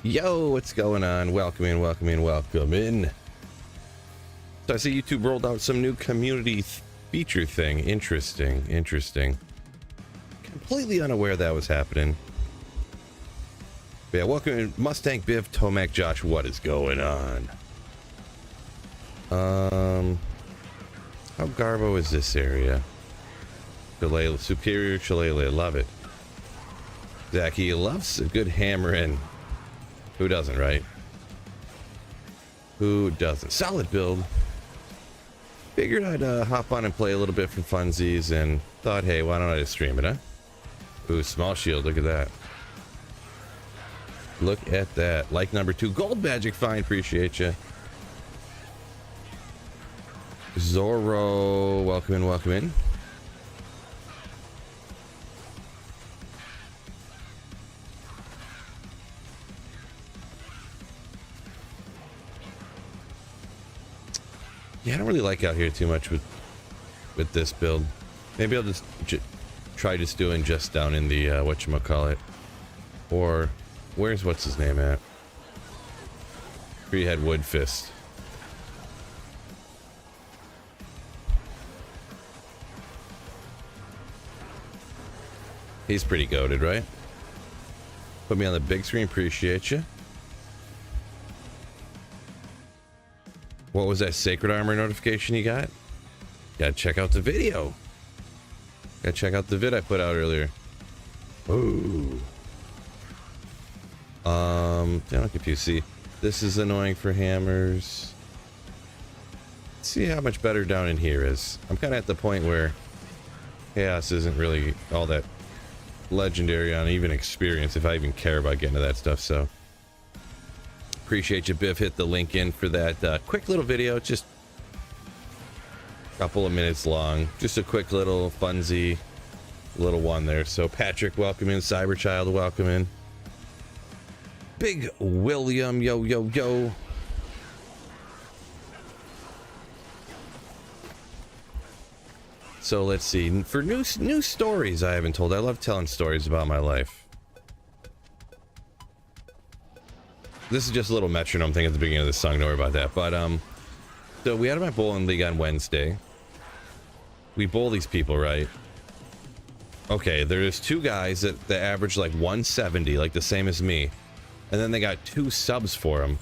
Yo, what's going on? Welcome in, welcome in, welcome in. So I see YouTube rolled out some new community feature thing. Interesting, interesting. Completely unaware that was happening. But yeah, welcome in, Mustang, Biv, Tomac, Josh. What is going on? How Garbo is this area? Shillelagh, Superior Shillelagh, love it. Zachy loves a good hammer in. Who doesn't, right? Who doesn't? Solid build. Figured I'd hop on and play a little bit for funsies and thought, hey, why don't I just stream it, huh? Ooh, small shield, look at that. Look at that. Like number 2. Gold magic, fine, appreciate you. Zorro, welcome in, welcome in. Yeah, I don't really like out here too much with this build. Maybe I'll just try just doing just down in the whatchamacallit. Or where's what's his name at? Three-head wood fist. He's pretty goated, right? Put me on the big screen, appreciate you. What was that Sacred Armor notification you got? Gotta check out the video. Gotta check out the vid I put out earlier. Ooh. Don't confuse. See, this is annoying for hammers. Let's see how much better down in here is. I'm kind of at the point where chaos isn't really all that legendary on even experience, if I even care about getting to that stuff, so. Appreciate you, Biff. Hit the link in for that quick little video, just a couple of minutes long. Just a quick little funsy little one there. So Patrick, welcome in. Cyberchild, welcome in. Big William, yo, yo, yo. So let's see. For new stories I haven't told. I love telling stories about my life. This is just a little metronome thing at the beginning of the song, don't worry about that. But, so we had my bowling league on Wednesday. We bowl these people, right? Okay, there's 2 guys that average like 170, like the same as me. And then they got 2 subs for them.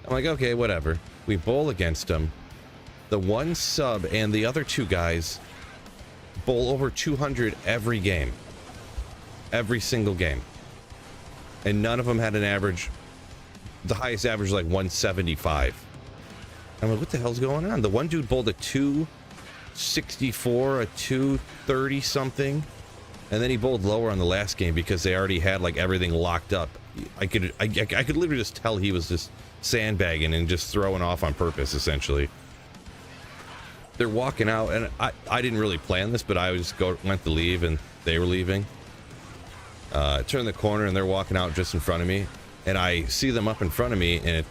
I'm like, okay, whatever. We bowl against them. The 1 sub and the other 2 guys bowl over 200 every game. Every single game. And none of them had an average. The highest average was like 175. I'm like, what the hell's going on? The one dude bowled a 264, a 230 something, and then he bowled lower on the last game because they already had like everything locked up. I could literally just tell he was just sandbagging and just throwing off on purpose, essentially. They're walking out, and I didn't really plan this, but I went to leave, and they were leaving. Turned the corner, and they're walking out just in front of me. And I see them up in front of me, and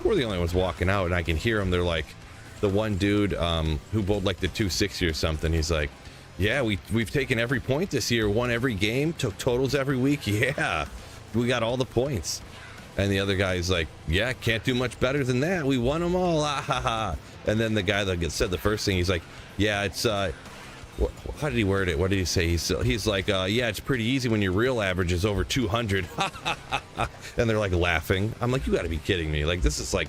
we're the only ones walking out, and I can hear them. They're like, the one dude who bowled like the 260 or something. He's like, yeah, we've taken every point this year, won every game, took totals every week. Yeah, we got all the points. And the other guy's like, yeah, can't do much better than that. We won them all. Ah, ha, ha. And then the guy that said the first thing, he's like, yeah, it's how did he word it? What did he say? He's like, yeah, it's pretty easy when your real average is over 200. And they're like laughing. I'm like, you gotta be kidding me. Like, this is like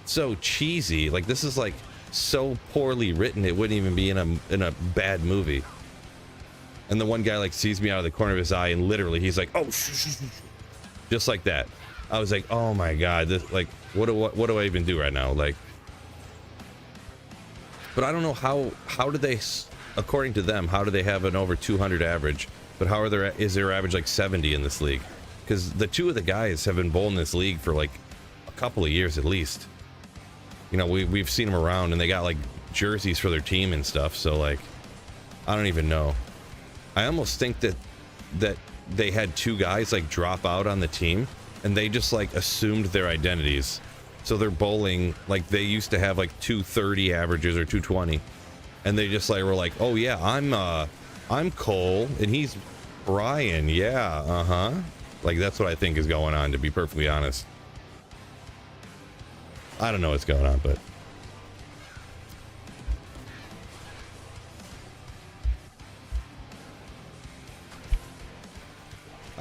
so cheesy. Like, this is like so poorly written, it wouldn't even be in a bad movie. And the one guy like sees me out of the corner of his eye, and literally he's like, oh, just like that. I was like, oh my god, this, like, what do I even do right now? Like, but I don't know how do they, according to them, how do they have an over 200 average? But how is their average like 70 in this league? Because the 2 of the guys have been bowling this league for like a couple of years at least. You know, we've seen them around, and they got like jerseys for their team and stuff. So like, I don't even know. I almost think that they had 2 guys like drop out on the team, and they just like assumed their identities. So they're bowling like they used to have like 230 averages or 220, and they just like were like, oh yeah, I'm Cole and he's Brian. Yeah, Like, that's what I think is going on, to be perfectly honest. I don't know what's going on, but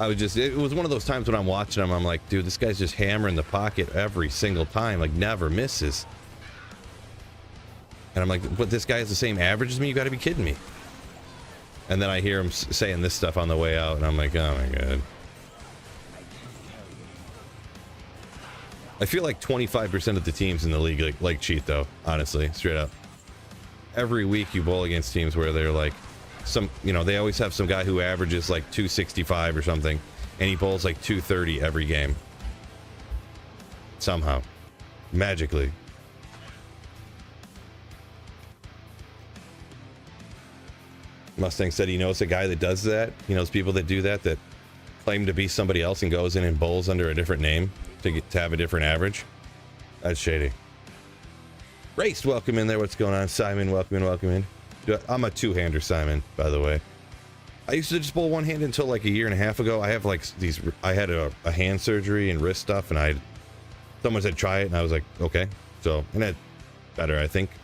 it was one of those times when I'm watching him, I'm like, dude, this guy's just hammering the pocket every single time, like never misses. And I'm like, but this guy has the same average as me? You got to be kidding me. And then I hear him saying this stuff on the way out, and I'm like, oh my god. I feel like 25% of the teams in the league like cheat, though, honestly, straight up. Every week you bowl against teams where they're like, they always have some guy who averages like 265 or something, and he bowls like 230 every game. Somehow. Magically. Mustang said he knows a guy that does that. He knows people that do that claim to be somebody else and goes in and bowls under a different name to have a different average. That's shady. Race, welcome in there. What's going on? Simon, welcome in. I'm a two-hander, Simon, by the way. I used to just bowl one hand until like a year and a half ago. I have like I had a hand surgery and wrist stuff, and someone said try it, and I was like, okay. So, and that's better,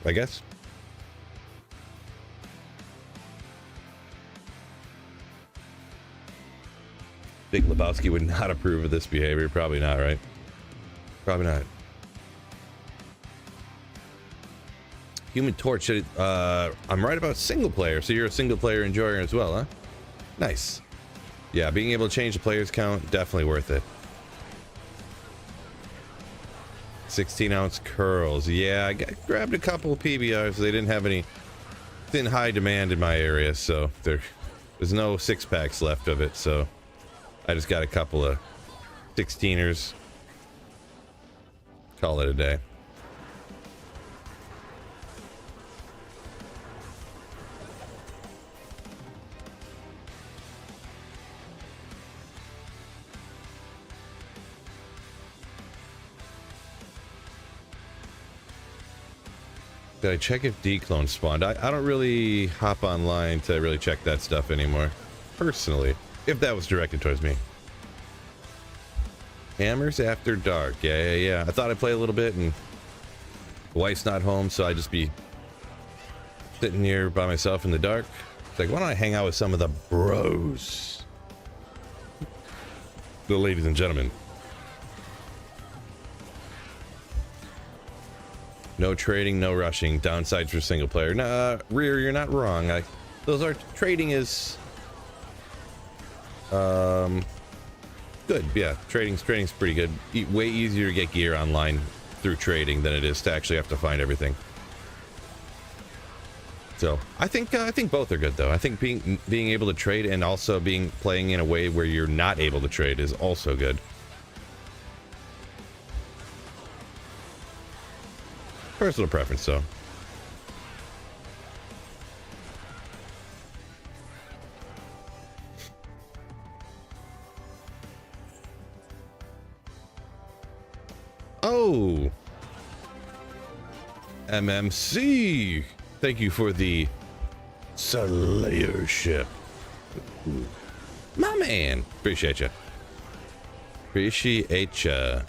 I guess. Big Lebowski would not approve of this behavior. Probably not, right? Probably not. Human Torch. I'm right about single player, so you're a single player enjoyer as well, huh? Nice. Yeah, being able to change the players count, definitely worth it. 16-ounce curls. Yeah, I grabbed a couple of PBRs. They didn't have any. It's in high demand in my area, so there's no six-packs left of it, so I just got a couple of 16ers. Call it a day. Did I check if D-clone spawned? I don't really hop online to really check that stuff anymore, personally, if that was directed towards me. Hammers after dark. Yeah. I thought I'd play a little bit, and the wife's not home, so I'd just be sitting here by myself in the dark. It's like, why don't I hang out with some of the bros? The ladies and gentlemen. No trading, no rushing. Downsides for single player. Nah, Rear, you're not wrong. Trading is good. Yeah, trading's pretty good. Way easier to get gear online through trading than it is to actually have to find everything. So I think both are good, though. I think being able to trade and also playing in a way where you're not able to trade is also good. Personal preference, though. Oh, MMC, thank you for the Slayership. My man, appreciate you. Appreciate ya.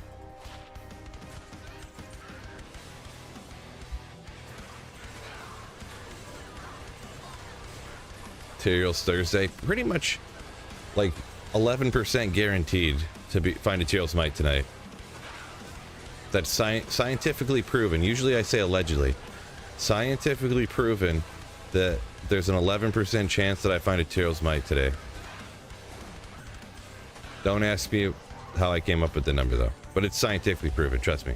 Materials Thursday, pretty much like 11% guaranteed to find a Materials Mite tonight. That's scientifically proven. Usually I say allegedly. Scientifically proven that there's an 11% chance that I find a Materials Mite today. Don't ask me how I came up with the number, though. But it's scientifically proven, trust me.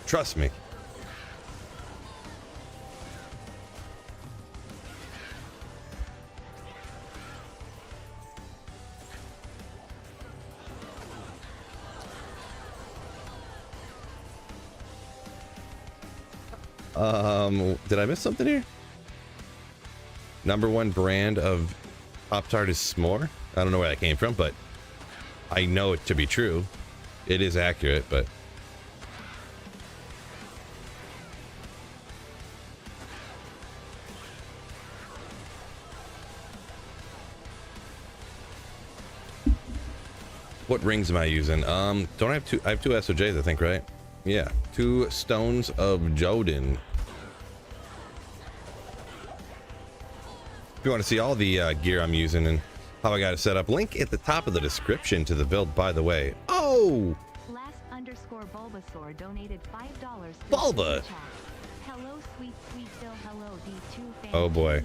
Trust me. Did I miss something here? #1 brand of Pop-Tart is s'more. I don't know where that came from, but I know it to be true. It is accurate, but What rings am I using? Don't I have two? I have two SOJs, I think, right? Yeah, 2 Stones of Jodin. If you want to see all the gear I'm using and how I got it set up, link at the top of the description to the build, by the way. Oh! Last_Bulbasaur donated $5. Bulba! Hello, sweet Bill. Hello, D2 fan. Oh boy.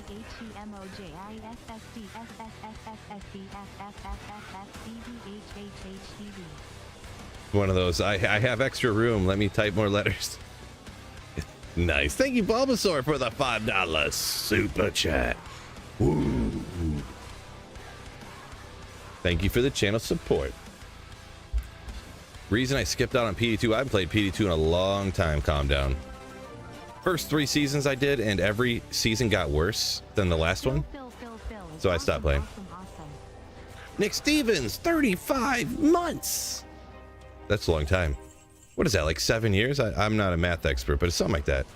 One of those. I have extra room. Let me type more letters. Nice. Thank you, Bulbasaur, for the $5 super chat. Woo. Thank you for the channel support. Reason I skipped out on PD2. I haven't played PD2 in a long time. Calm down. First 3 seasons I did, and every season got worse than the last one. So I stopped playing. Nick Stevens, 35 months. That's a long time. What is that, like 7 years? I'm not a math expert, but it's something like that.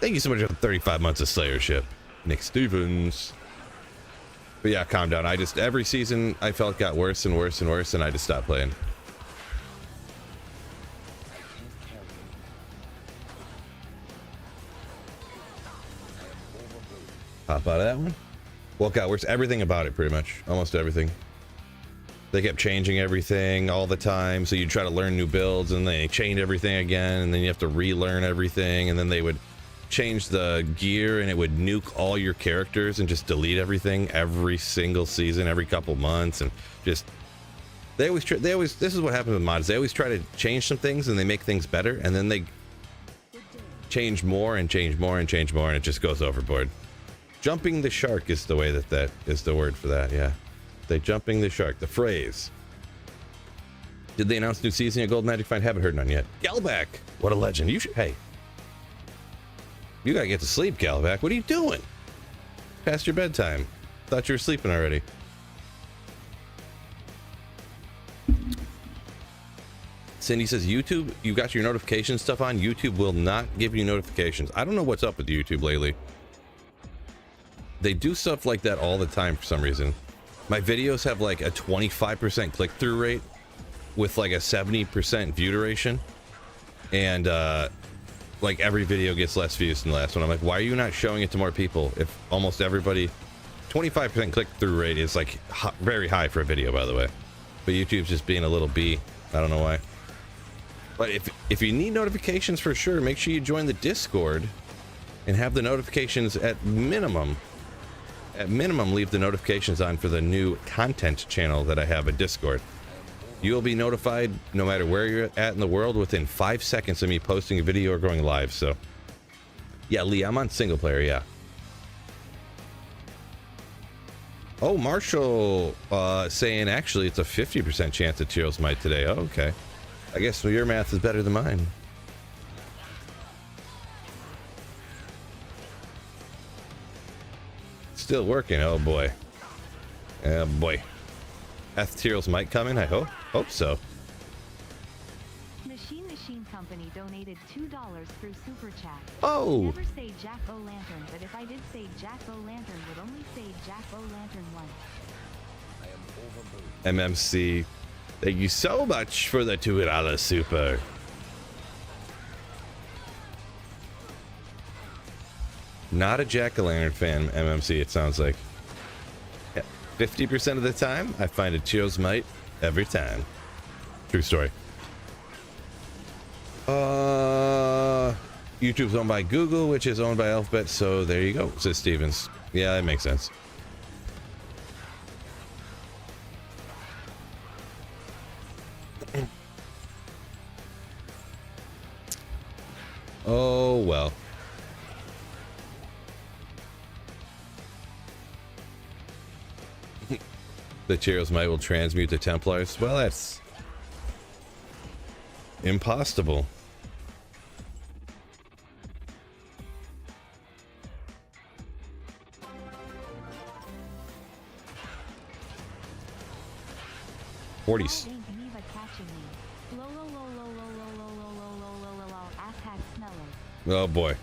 Thank you so much for 35 months of Slayership, Nick Stevens. But yeah, calm down. Every season I felt got worse and worse and worse, and I just stopped playing. Hop out of that one. Well, it got worse. Everything about it, pretty much. Almost everything. They kept changing everything all the time, so you try to learn new builds, and they change everything again, and then you have to relearn everything, and then they would change the gear, and it would nuke all your characters and just delete everything every single season, every couple months, and just... They always, this is what happens with mods. They always try to change some things, and they make things better, and then they change more, and change more, and change more, and it just goes overboard. Jumping the shark is the way that is the word for that, yeah. They jumping the shark, the phrase. Did they announce new season of Gold Magic Find? Haven't heard none yet. Galback, what a legend. You should, hey. You gotta get to sleep, Galback. What are you doing? Past your bedtime. Thought you were sleeping already. Cindy says, YouTube, you got your notification stuff on? YouTube will not give you notifications. I don't know what's up with YouTube lately. They do stuff like that all the time for some reason. My videos have like a 25% click-through rate with like a 70% view duration. And like every video gets less views than the last one. I'm like, why are you not showing it to more people? If almost everybody... 25% click-through rate is like very high for a video, by the way. But YouTube's just being a little bee. I don't know why. But if you need notifications for sure, make sure you join the Discord and have the notifications at minimum. At minimum, leave the notifications on for the new content channel that I have at Discord. You'll be notified no matter where you're at in the world within 5 seconds of me posting a video or going live. So, yeah, Lee, I'm on single player, yeah. Oh, Marshall saying actually it's a 50% chance that Cheerios might today. Oh, okay. I guess your math is better than mine. Still working. Oh boy. Oh boy. F-Teals might come in. I hope so. Machine Company donated $2 through Super Chat. Oh. Never say Jack O-Lantern, but if I did say Jack O-Lantern, would only say Jack O-Lantern once. MMC, thank you so much for the $2 super. Not a Jack-O-Lantern fan, MMC, it sounds like. 50% of the time, I find a Cheerios Mite every time. True story. YouTube's owned by Google, which is owned by Alphabet, so there you go, says Stevens. Yeah, that makes sense. Oh, well. The Cheerios Might will transmute the Templars. Well, that's impossible. Forties. Oh boy.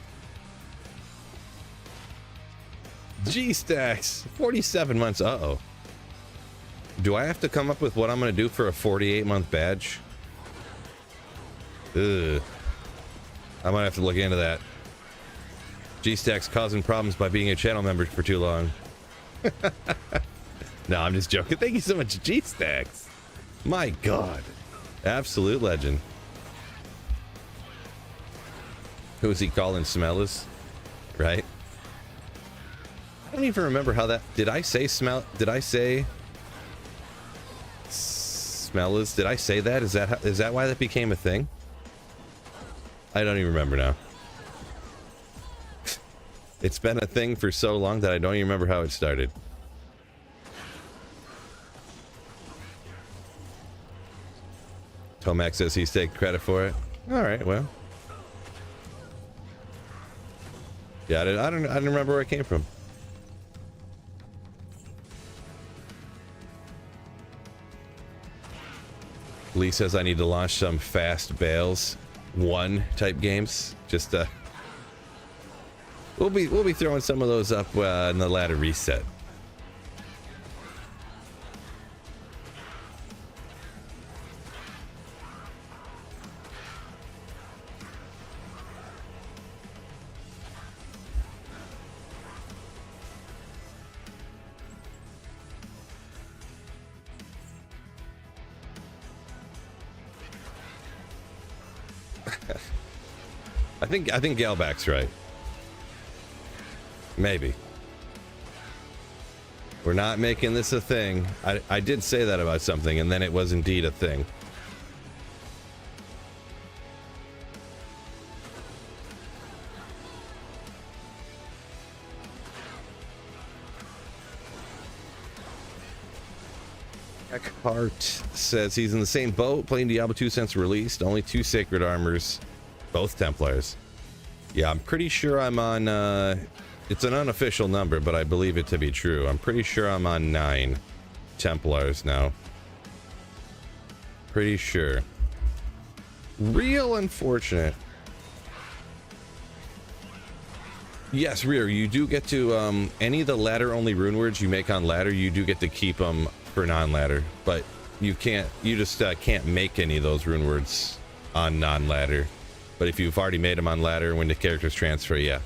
G-Stacks. 47 months. Uh-oh. Do I have to come up with what I'm going to do for a 48-month badge? Ugh. I might have to look into that. G-Stack's causing problems by being a channel member for too long. No, I'm just joking. Thank you so much, G-Stacks. My God. Absolute legend. Who is he calling Smellers? Right? I don't even remember how that... Did I say smell... Did I say... Smellers? Did I say that? Is that why that became a thing? I don't even remember now. It's been a thing for so long that I don't even remember how it started. Tomac says he's taking credit for it. All right, well. Yeah, I don't remember where it came from. Lee says I need to launch some fast bails 1 type games. Just we'll be throwing some of those up in the ladder reset. I think Galback's right. Maybe. We're not making this a thing. I did say that about something, and then it was indeed a thing. Eckhart says he's in the same boat, playing Diablo 2 since released. Only 2 Sacred Armors, both Templars. Yeah, I'm pretty sure I'm on, it's an unofficial number, but I believe it to be true. I'm pretty sure I'm on 9 Templars now. Pretty sure. Real unfortunate. Yes, Rear, you do get to, any of the ladder-only rune words you make on ladder, you do get to keep them for non-ladder, but you just can't make any of those rune words on non-ladder. But if you've already made them on ladder, when the characters transfer, yeah.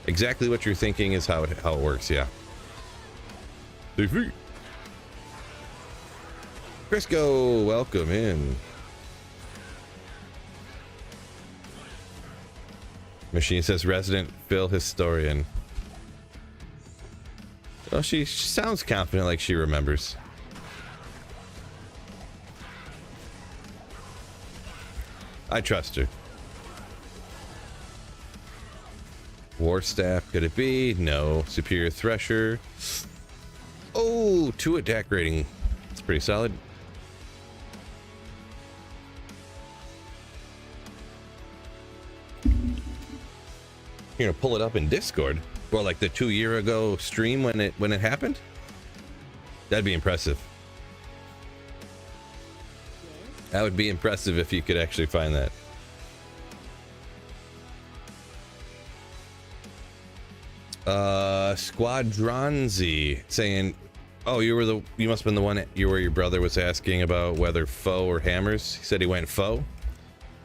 Exactly what you're thinking is how it works, yeah. Crisco, welcome in. Machine says resident Phil historian. Well, she sounds confident, like she remembers. I trust her. War staff, could it be? No. Superior thresher. Oh, 2 attack rating. It's pretty solid. You're gonna pull it up in Discord, or like the 2-year ago stream when it happened. That'd be impressive. That would be impressive if you could actually find that. Squadronzi saying, oh, you must have been the one where your brother was asking about whether foe or hammers. He said he went foe.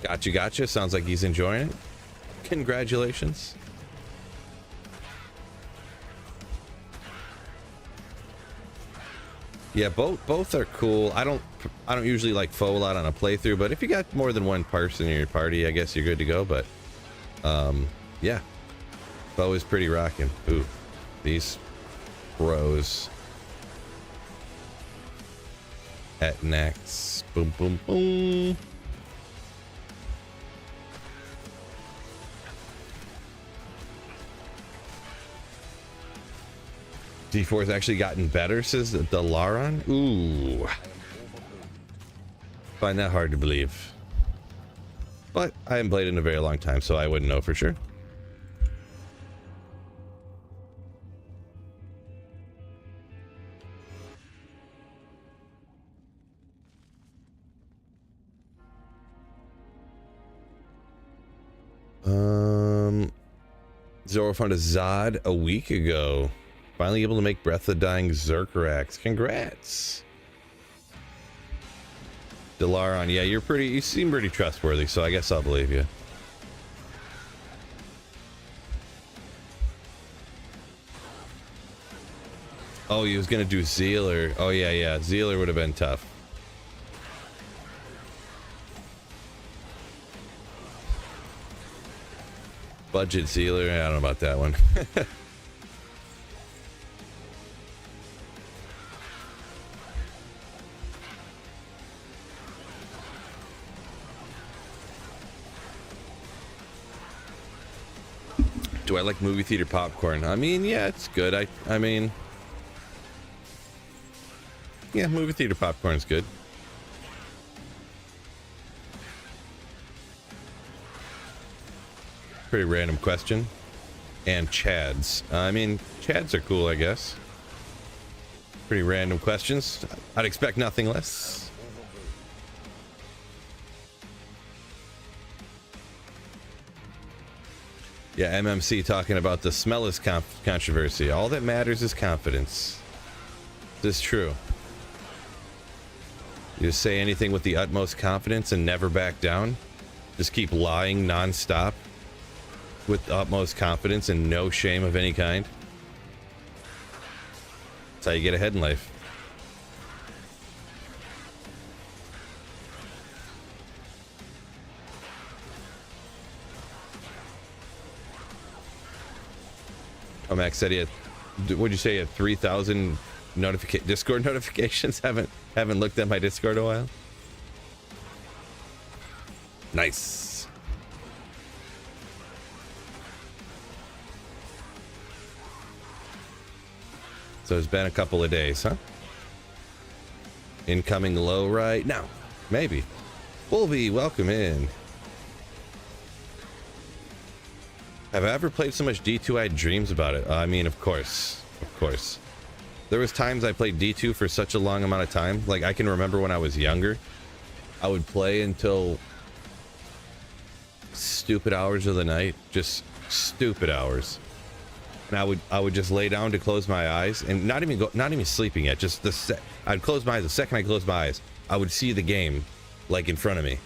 Gotcha. Sounds like he's enjoying it. Congratulations. Yeah, both are cool. I don't usually like foe a lot on a playthrough, but if you got more than one person in your party, I guess you're good to go. But yeah, foe is pretty rocking. Ooh, these pros at next. Boom, boom, boom. D4 has actually gotten better, says the Laron. Ooh. Find that hard to believe. But I haven't played in a very long time, so I wouldn't know for sure. Zoro found a Zod a week ago. Finally able to make Breath of the Dying Zerkarax. Congrats. Delaron, yeah, you seem pretty trustworthy, so I guess I'll believe you. Oh, he was gonna do Zealer. Oh yeah, Zealer would have been tough. Budget Zealer, I don't know about that one. Do I like movie theater popcorn? I mean, yeah, it's good. I mean, yeah, movie theater popcorn's good. Pretty random question. And Chads. I mean, Chads are cool, I guess. Pretty random questions. I'd expect nothing less. Yeah, MMC talking about the smell-less controversy. All that matters is confidence. This is true. You just say anything with the utmost confidence and never back down. Just keep lying non-stop with utmost confidence and no shame of any kind. That's how you get ahead in life. Oh, Max said he had, what'd you say, he had 3,000 Discord notifications? Haven't looked at my Discord in a while. Nice. So it's been a couple of days, huh? Incoming low right now. Maybe. Wolvie, welcome in. Have I ever played so much D2 I had dreams about it? I mean, of course. Of course. There was times I played D2 for such a long amount of time. Like, I can remember when I was younger, I would play until stupid hours of the night. Just stupid hours. And I would just lay down to close my eyes and not even sleeping yet. Just I'd close my eyes. The second I closed my eyes, I would see the game like in front of me.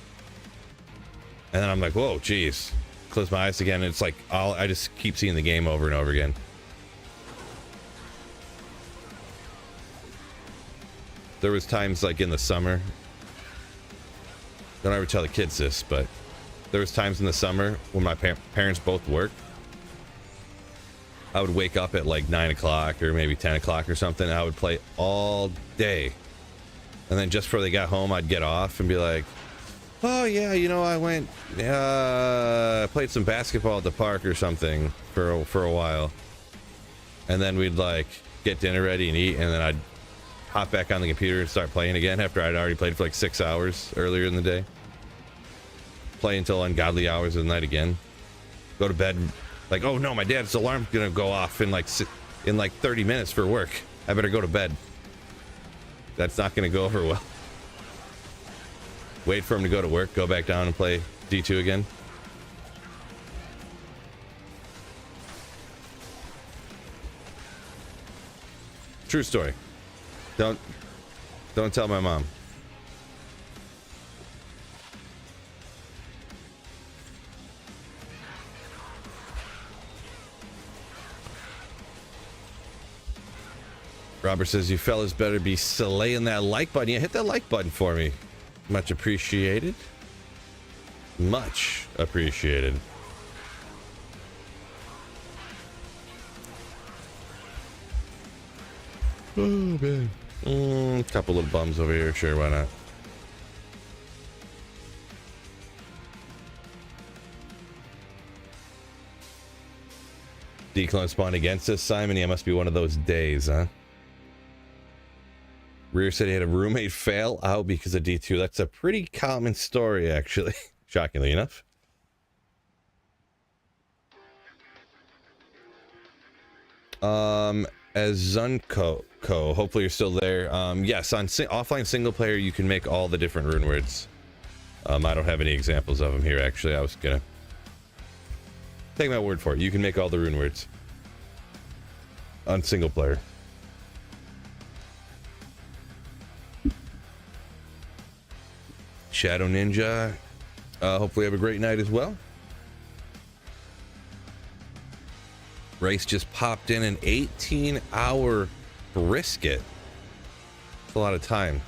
And then I'm like, whoa, geez. Close my eyes again, and it's like I just keep seeing the game over and over again. There was times like in the summer. Don't ever tell the kids this, but there was times in the summer when my parents both worked. I would wake up at like 9 o'clock or maybe 10 o'clock or something. And I would play all day, and then just before they got home, I'd get off and be like, oh yeah, you know, I went played some basketball at the park or something for a while, and then we'd like get dinner ready and eat, and then I'd hop back on the computer and start playing again after I'd already played for like 6 hours earlier in the day. Play until ungodly hours of the night again. Go to bed like, oh no, my dad's alarm's gonna go off in like 30 minutes for work. I better go to bed. That's not gonna go over well. Wait for him to go to work, go back down and play D2 again. True story. Don't tell my mom. Robert says you fellas better be slaying that like button. Yeah, hit that like button for me. Much appreciated. Much appreciated. Oh man. Couple little bums over here. Sure, why not? Declone spawned against us, Simon. Yeah, must be one of those days, huh? Rear said he had a roommate fail out because of D2. That's a pretty common story, actually. Shockingly enough. As Zunko, hopefully you're still there. Yes, on offline single player, you can make all the different rune words. I don't have any examples of them here, actually. I was gonna take my word for it. You can make all the rune words on single player. Shadow Ninja. Hopefully have a great night as well. Race just popped in an 18-hour brisket. That's a lot of time.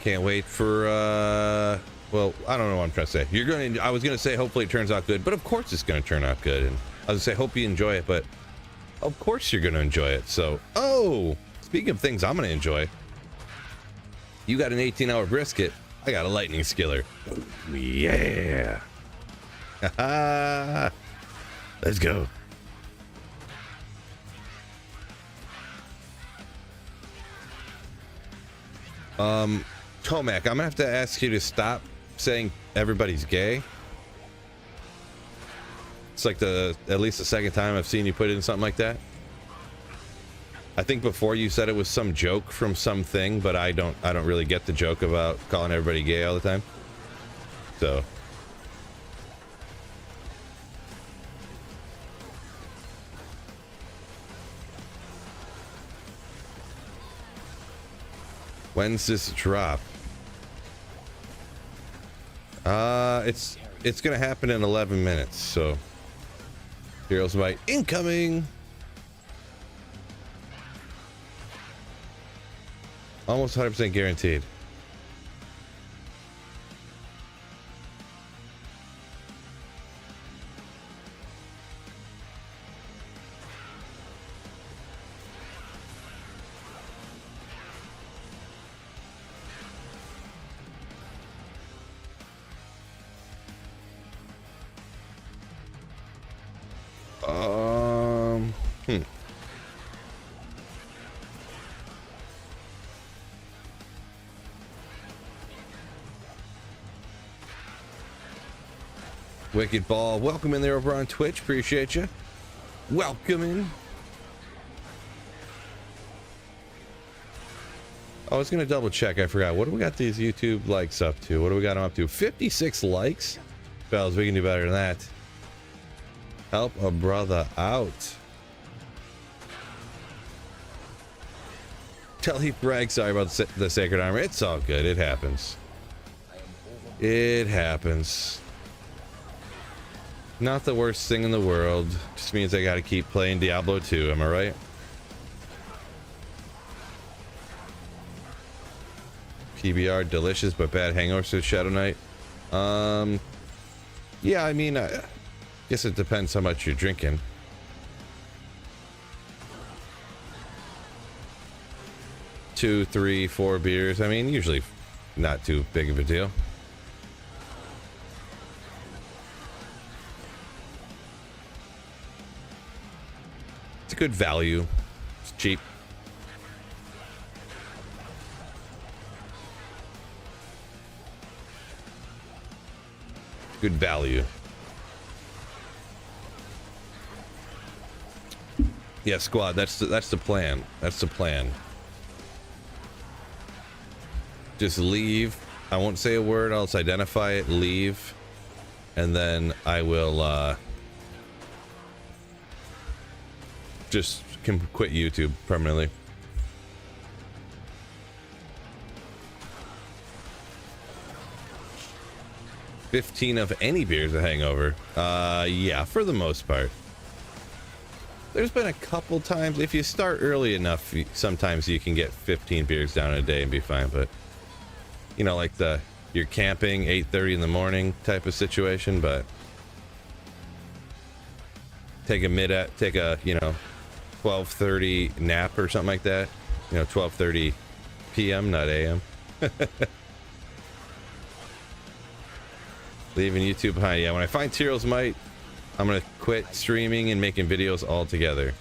Can't wait for well, I don't know what I'm trying to say. I was gonna say hopefully it turns out good, but of course it's gonna turn out good. And I was gonna say hope you enjoy it, but of course you're gonna enjoy it. So, oh, speaking of things I'm gonna enjoy, you got an 18-hour brisket. I got a lightning skiller. Yeah. Let's go. Tomac, I'm gonna have to ask you to stop saying everybody's gay. It's like at least the second time I've seen you put in something like that. I think before you said it was some joke from something, but I don't really get the joke about calling everybody gay all the time. So when's this drop? It's gonna happen in 11 minutes. So Heroes Might incoming. Almost 100% guaranteed. Wicked Ball, welcome in there over on Twitch. Appreciate you. Welcome in. I was gonna double check. I forgot. What do we got these YouTube likes up to? What do we got them up to? 56 likes. Fellas, we can do better than that. Help a brother out. Tell Heath Bragg, sorry about the Sacred Armor. It's all good. It happens. It happens. Not the worst thing in the world. Just means I gotta keep playing Diablo 2. Am I right? PBR, delicious but bad hangovers to Shadow Knight. Yeah, I mean, I guess it depends how much you're drinking. 2, 3, 4 beers. I mean, usually not too big of a deal. It's a good value. It's cheap. Good value. Yeah, squad. That's the plan. That's the plan. Just leave. I won't say a word. I'll just identify it. Leave, and then I will just can quit YouTube permanently. $15 of any beer's a hangover. Yeah, for the most part. There's been a couple times, if you start early enough, sometimes you can get 15 beers down in a day and be fine. But you know, like you're camping 8:30 in the morning type of situation. But take a you know 12:30 nap or something like that. You know, 12:30 p.m. not a.m. Leaving YouTube behind. Yeah, when I find Heroes Might, I'm gonna quit streaming and making videos altogether.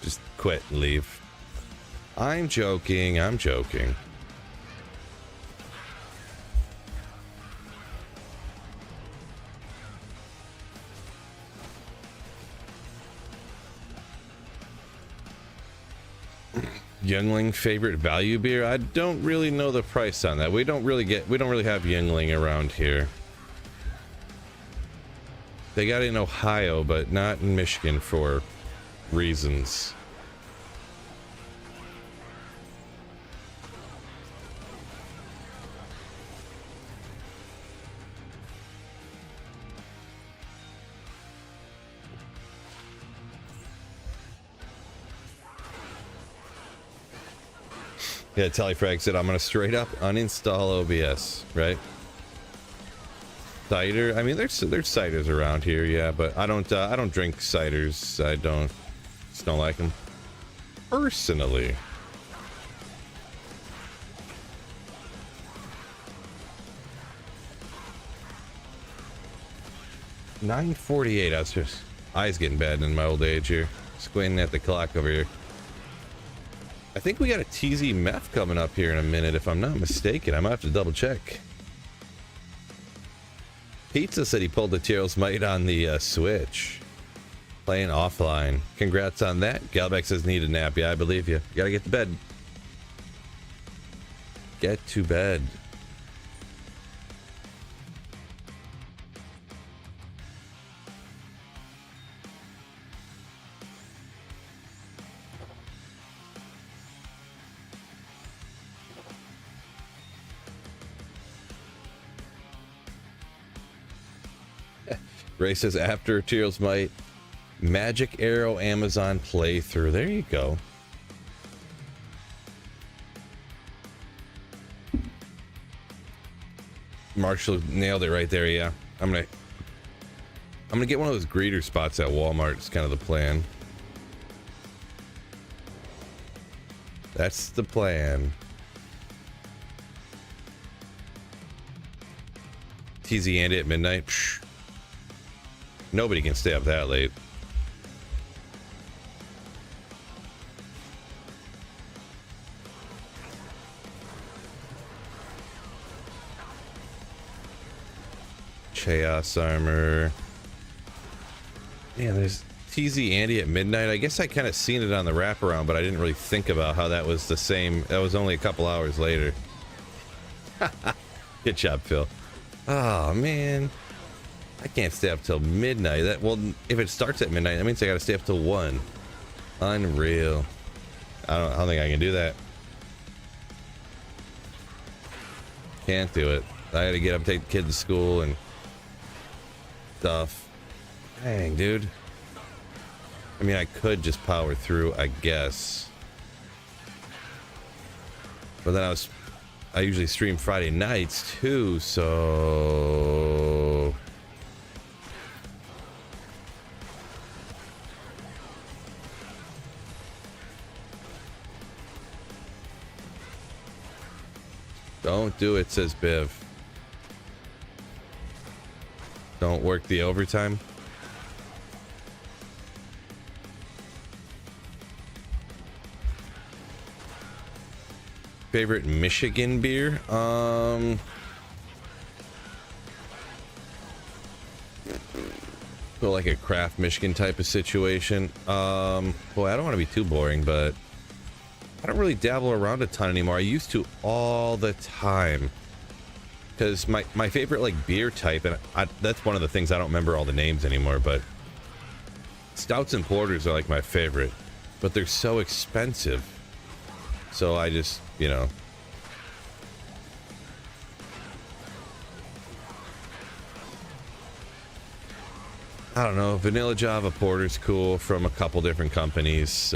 Just quit and leave. I'm joking. I'm joking. Youngling favorite value beer? I don't really know the price on that. We don't really have Youngling around here. They got it in Ohio, but not in Michigan for reasons. Yeah, Telefrag said I'm gonna straight up uninstall OBS, right? Cider. I mean, there's ciders around here, yeah, but I don't drink ciders. I just don't like them personally. $9:48. I was just eyes getting bad in my old age here. Squinting at the clock over here. I think we got a TZ meth coming up here in a minute, if I'm not mistaken. I might have to double check. Pizza said he pulled the Tyrrell's Might on the Switch. Playing offline. Congrats on that. Galbeck says need a nap. Yeah, I believe you. You gotta get to bed. Get to bed. Ray says after Tyrrell's Might, Magic Arrow Amazon playthrough. There you go. Marshall nailed it right there. Yeah, I'm gonna get one of those greeter spots at Walmart. It's kind of the plan. That's the plan. TZ Andy at midnight. Psh. Nobody can stay up that late. Chaos Armor. Yeah, there's TZ Andy at midnight. I guess I kind of seen it on the wraparound, but I didn't really think about how that was the same. That was only a couple hours later. Good job, Phil. Oh, man. I can't stay up till midnight. Well, if it starts at midnight, that means I gotta stay up till 1. Unreal. I don't think I can do that. Can't do it. I gotta get up, take the kid to school and stuff. Dang, dude. I mean, I could just power through, I guess. But then I usually stream Friday nights too, so... Don't do it, says Biv. Don't work the overtime. Favorite Michigan beer? Feel like a craft Michigan type of situation. Boy, I don't want to be too boring, but I don't really dabble around a ton anymore. I used to all the time. Because my favorite like beer type, and that's one of the things I don't remember all the names anymore, but stouts and porters are like my favorite, but they're so expensive. So I just, you know. I don't know. Vanilla Java Porter's cool from a couple different companies.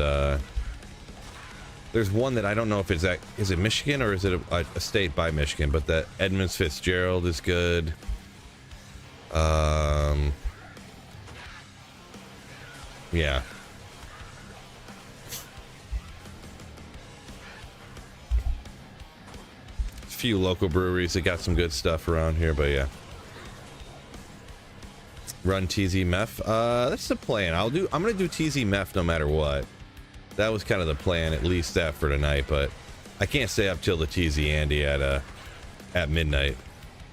There's one that I don't know if is it Michigan or is it a state by Michigan, but that Edmunds Fitzgerald is good. Yeah. A few local breweries that got some good stuff around here, but yeah. Run TZ Meth. That's the plan. I'm gonna do TZ Meth no matter what. That was kind of the plan, at least that for tonight, but I can't stay up till the TZ Andy at midnight,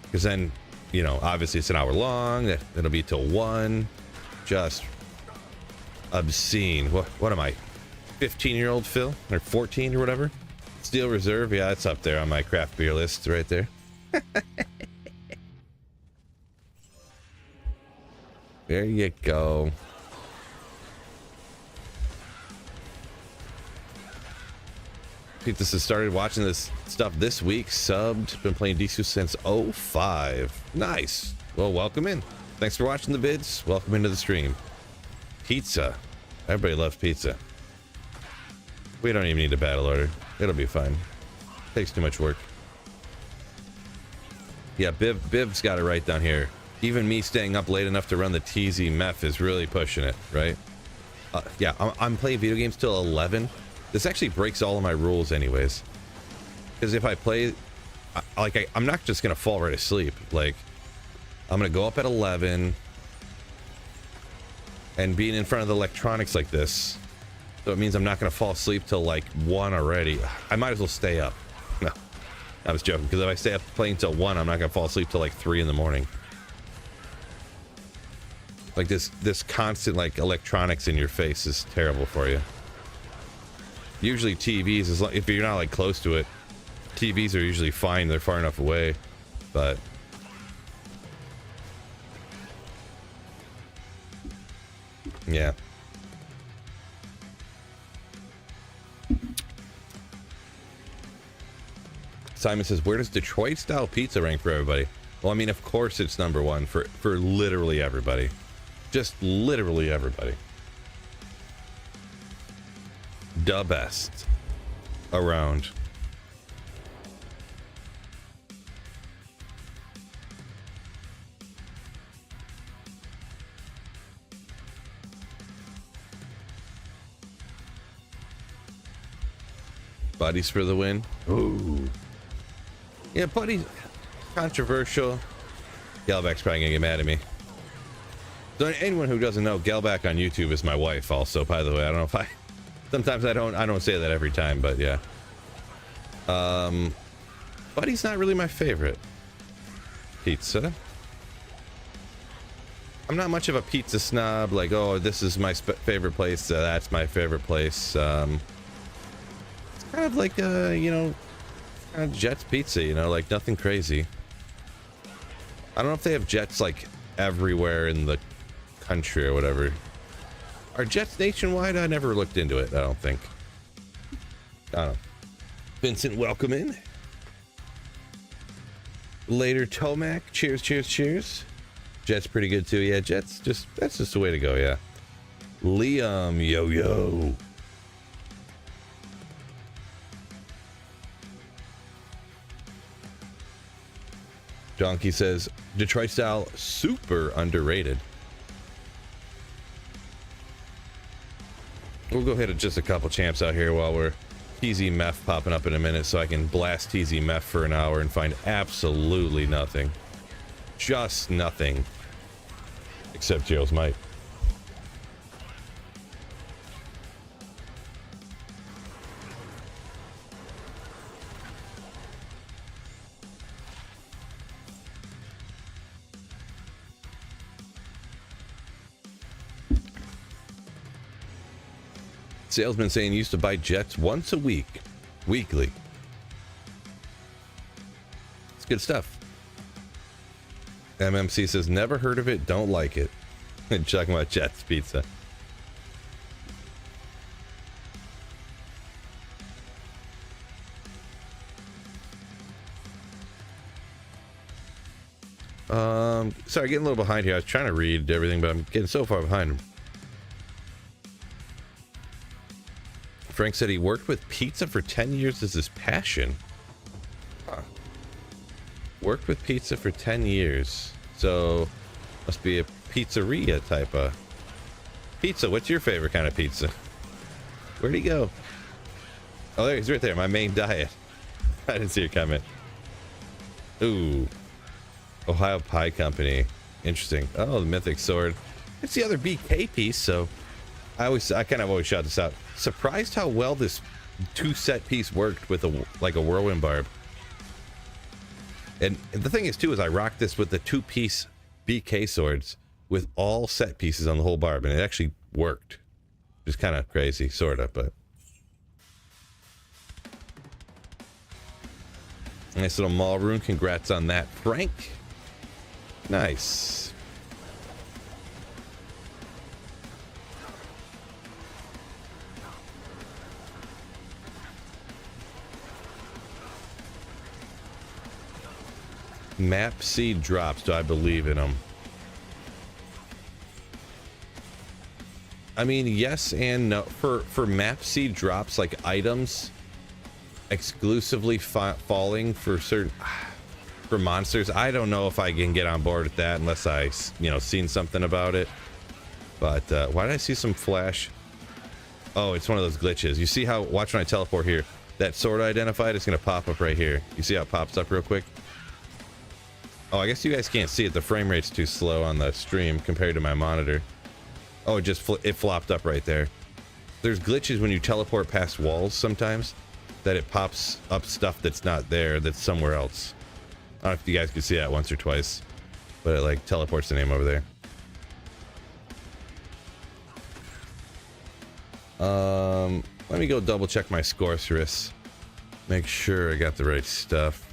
because then, you know, obviously it's an hour long. That'll be till 1. Just obscene. What am I, 15-year-old Phil, or 14 or whatever? Steel Reserve, yeah, it's up there on my craft beer list right there. There you go. Pete, this has started watching this stuff this week. Subbed. Been playing DC since 05. Nice. Well, welcome in. Thanks for watching the vids. Welcome into the stream. Pizza. Everybody loves pizza. We don't even need a battle order. It'll be fine. Takes too much work. Yeah, Biv's got it right down here. Even me staying up late enough to run the TZ meth is really pushing it, right? Yeah, I'm playing video games till 11. This actually breaks all of my rules anyways. Because if I play, I'm not just going to fall right asleep. Like, I'm going to go up at 11. And being in front of the electronics like this, so it means I'm not going to fall asleep till like 1 already. I might as well stay up. No, I was joking. Because if I stay up playing till 1, I'm not going to fall asleep till like 3 in the morning. Like this constant like electronics in your face is terrible for you. Usually TVs, if you're not like close to it, TVs are usually fine. They're far enough away, but yeah. Simon says, where does Detroit style pizza rank for everybody? Well, I mean, of course it's #1 for literally everybody. Just literally everybody. The best around. Buddies for the win. Ooh. Yeah, buddies. Controversial. Gelback's probably gonna get mad at me. So anyone who doesn't know, Gelback on YouTube is my wife also, by the way. I don't know if sometimes I don't say that every time, but yeah. Buddy's not really my favorite pizza. I'm not much of a pizza snob, like, oh, this is my favorite place, that's my favorite place. It's kind of like, you know, kind of Jets pizza, you know, like nothing crazy. I don't know if they have Jets like everywhere in the country or whatever. Are Jets nationwide? I never looked into it. I don't think. I don't know. Vincent, welcome in. Later, Tomac. Cheers, cheers, cheers. Jets pretty good too. Yeah, Jets that's just the way to go. Yeah. Liam, yo. Donkey says Detroit style super underrated. We'll go hit just a couple champs out here while we're TZ Meth popping up in a minute, so I can blast TZ Meth for an hour and find absolutely nothing. Just nothing. Except Gerald's might. Salesman saying used to buy Jets once a week. Weekly. It's good stuff. MMC says never heard of it, don't like it. And talking about Jets pizza. Sorry, getting a little behind here. I was trying to read everything, but I'm getting so far behind him. Frank said he worked with pizza for 10 years as his passion. Huh. Worked with pizza for 10 years. So, must be a pizzeria type of pizza. What's your favorite kind of pizza? Where'd he go? Oh, there he's right there. My main diet. I didn't see your comment. Ooh. Ohio Pie Company. Interesting. Oh, the Mythic Sword. It's the other BK piece, so I kind of always shout this out. Surprised how well this 2-set piece worked with a whirlwind barb. And the thing is too is I rocked this with the 2-piece BK swords with all set pieces on the whole barb, and it actually worked. Just kind of crazy, sort of, but nice little mall rune. Congrats on that, Frank. Nice. Map seed drops. Do I believe in them? I mean, yes and no. For map seed drops, like items, exclusively falling for certain for monsters. I don't know if I can get on board with that unless I, you know, seen something about it. But why did I see some flash? Oh, it's one of those glitches. You see how, watch when I teleport here, that sword I identified is going to pop up right here. You see how it pops up real quick? Oh, I guess you guys can't see it. The frame rate's too slow on the stream compared to my monitor. Oh, it just it flopped up right there. There's glitches when you teleport past walls sometimes, that it pops up stuff that's not there, that's somewhere else. I don't know if you guys could see that once or twice, but it like teleports the name over there. Let me go double check my sorceress. Make sure I got the right stuff.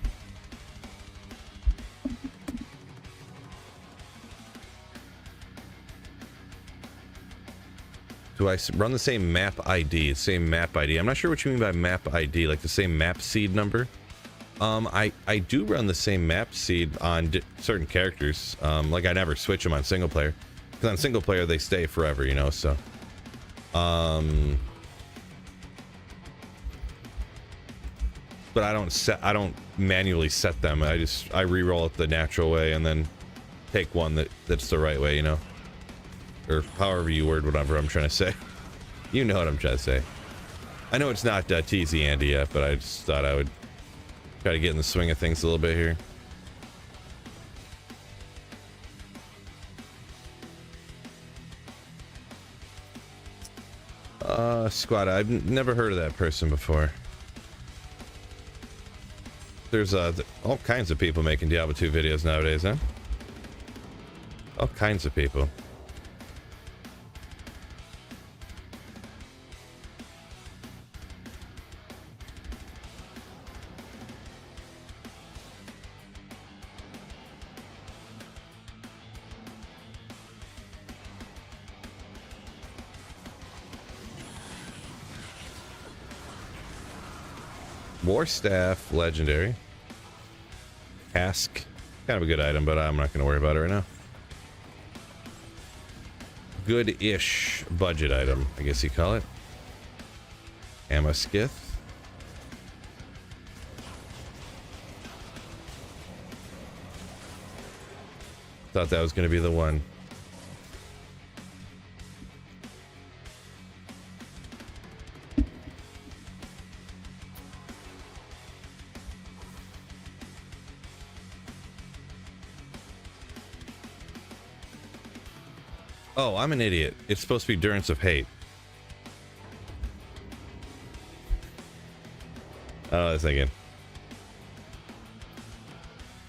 Do I run the same map ID? Same map ID. I'm not sure what you mean by map ID, like the same map seed number. I do run the same map seed on certain characters. Like I never switch them on single player, because on single player they stay forever, you know. So, but I don't manually set them. I re-roll it the natural way and then take one that's the right way, you know. Or however you word whatever I'm trying to say. You know what I'm trying to say. I know it's not TZ Andy yet, but I just thought I would try to get in the swing of things a little bit here. Squad, I've never heard of that person before. There's all kinds of people making Diablo 2 videos nowadays, huh? All kinds of people. War Staff, legendary. Cask, kind of a good item, but I'm not going to worry about it right now. Good-ish budget item, I guess you call it. Amaskith. Thought that was going to be the one. Oh, I'm an idiot. It's supposed to be Durance of Hate. Oh, I was thinking.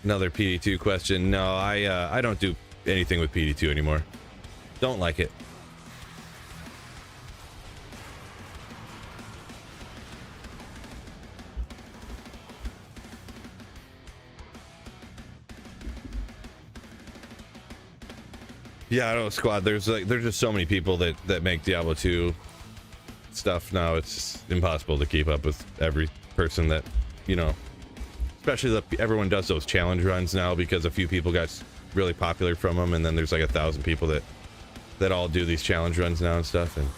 Another PD2 question. No, I don't do anything with PD2 anymore. Don't like it. Yeah, I don't know, Squad. There's just so many people that make Diablo 2 stuff now. It's just impossible to keep up with every person that, you know, especially everyone does those challenge runs now because a few people got really popular from them, and then there's like 1,000 people that all do these challenge runs now and stuff. And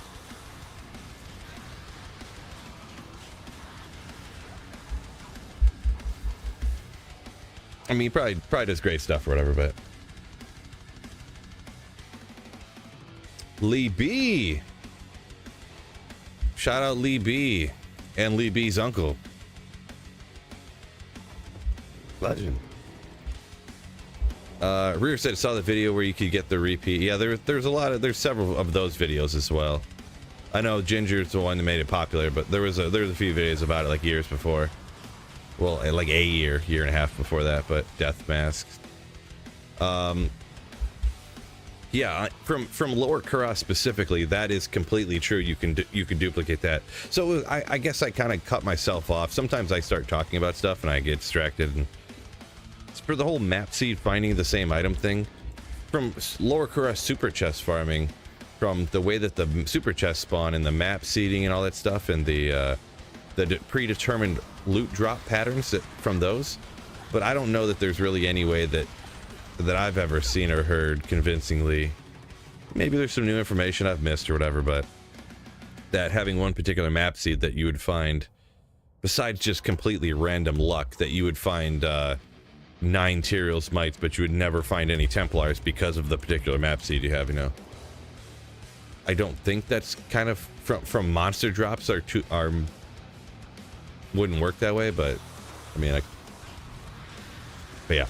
I mean, he probably does great stuff or whatever, but Lee B. Shout out Lee B. and Lee B's uncle. Legend. Rear said saw the video where you could get the repeat. Yeah, there's several of those videos as well. I know Ginger's the one that made it popular, but there was a few videos about it like years before. Well, like a year and a half before that, but Death Masks. Yeah, from Lower Kura specifically, that is completely true. You can duplicate that. So I guess I kind of cut myself off. Sometimes I start talking about stuff and I get distracted. And it's for the whole map seed finding the same item thing. From Lower Kura super chest farming, from the way that the super chest spawn and the map seeding and all that stuff, and the predetermined loot drop patterns from those. But I don't know that there's really any way that I've ever seen or heard convincingly. Maybe there's some new information I've missed or whatever, but that having one particular map seed that you would find Besides just completely random luck that you would find 9 Tyrael's Mites, but you would never find any Templars because of the particular map seed you have, you know. I don't think that's kind of from monster drops are wouldn't work that way, but I mean, but yeah.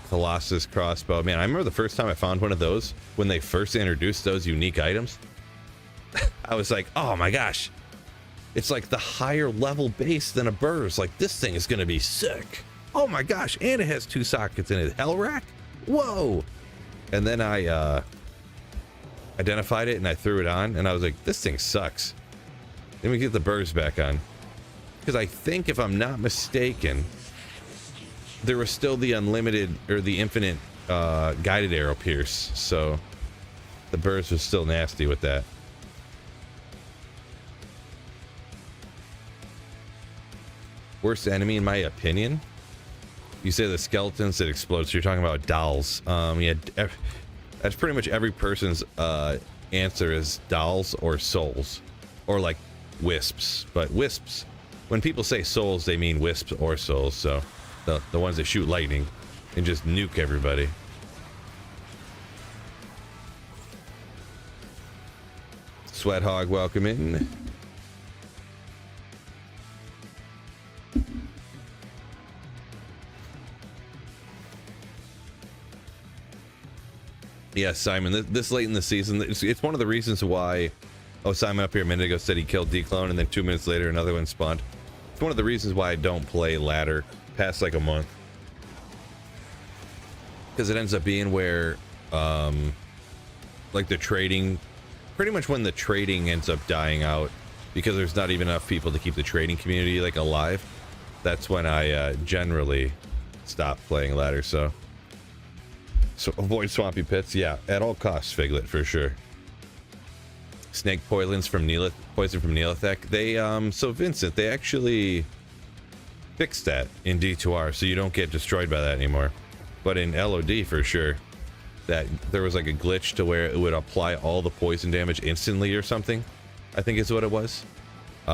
Colossus crossbow, man. I remember the first time I found one of those when they first introduced those unique items. I was like, oh my gosh, it's like the higher level base than a burst. Like, this thing is gonna be sick. Oh my gosh, and it has 2 sockets in it. Hell rack? Whoa! And then I identified it and I threw it on, and I was like, this thing sucks. Let me get the burst back on, because I think, if I'm not mistaken, there was still the unlimited or the infinite guided arrow pierce, so the burst was still nasty with that. Worst enemy in my opinion? You say the skeletons that explode, so you're talking about dolls. Yeah, that's pretty much every person's answer is dolls or souls, or like wisps. But wisps, when people say souls, they mean wisps or souls, so the ones that shoot lightning and just nuke everybody. Sweat Hog, welcome in. Yeah, Simon, this late in the season, it's one of the reasons why... Oh, Simon up here a minute ago said he killed D-Clone, and then 2 minutes later another one spawned. It's one of the reasons why I don't play ladder past like a month. Because it ends up being where, like the trading... Pretty much when the trading ends up dying out, because there's not even enough people to keep the trading community like alive, that's when I generally stop playing ladder, so avoid swampy pits. Yeah, at all costs, Figlet, for sure. Snake poisons from Neolithek. They so Vincent, they actually fixed that in D2R, so you don't get destroyed by that anymore. But in LOD, for sure, that there was like a glitch to where it would apply all the poison damage instantly or something, I think is what it was.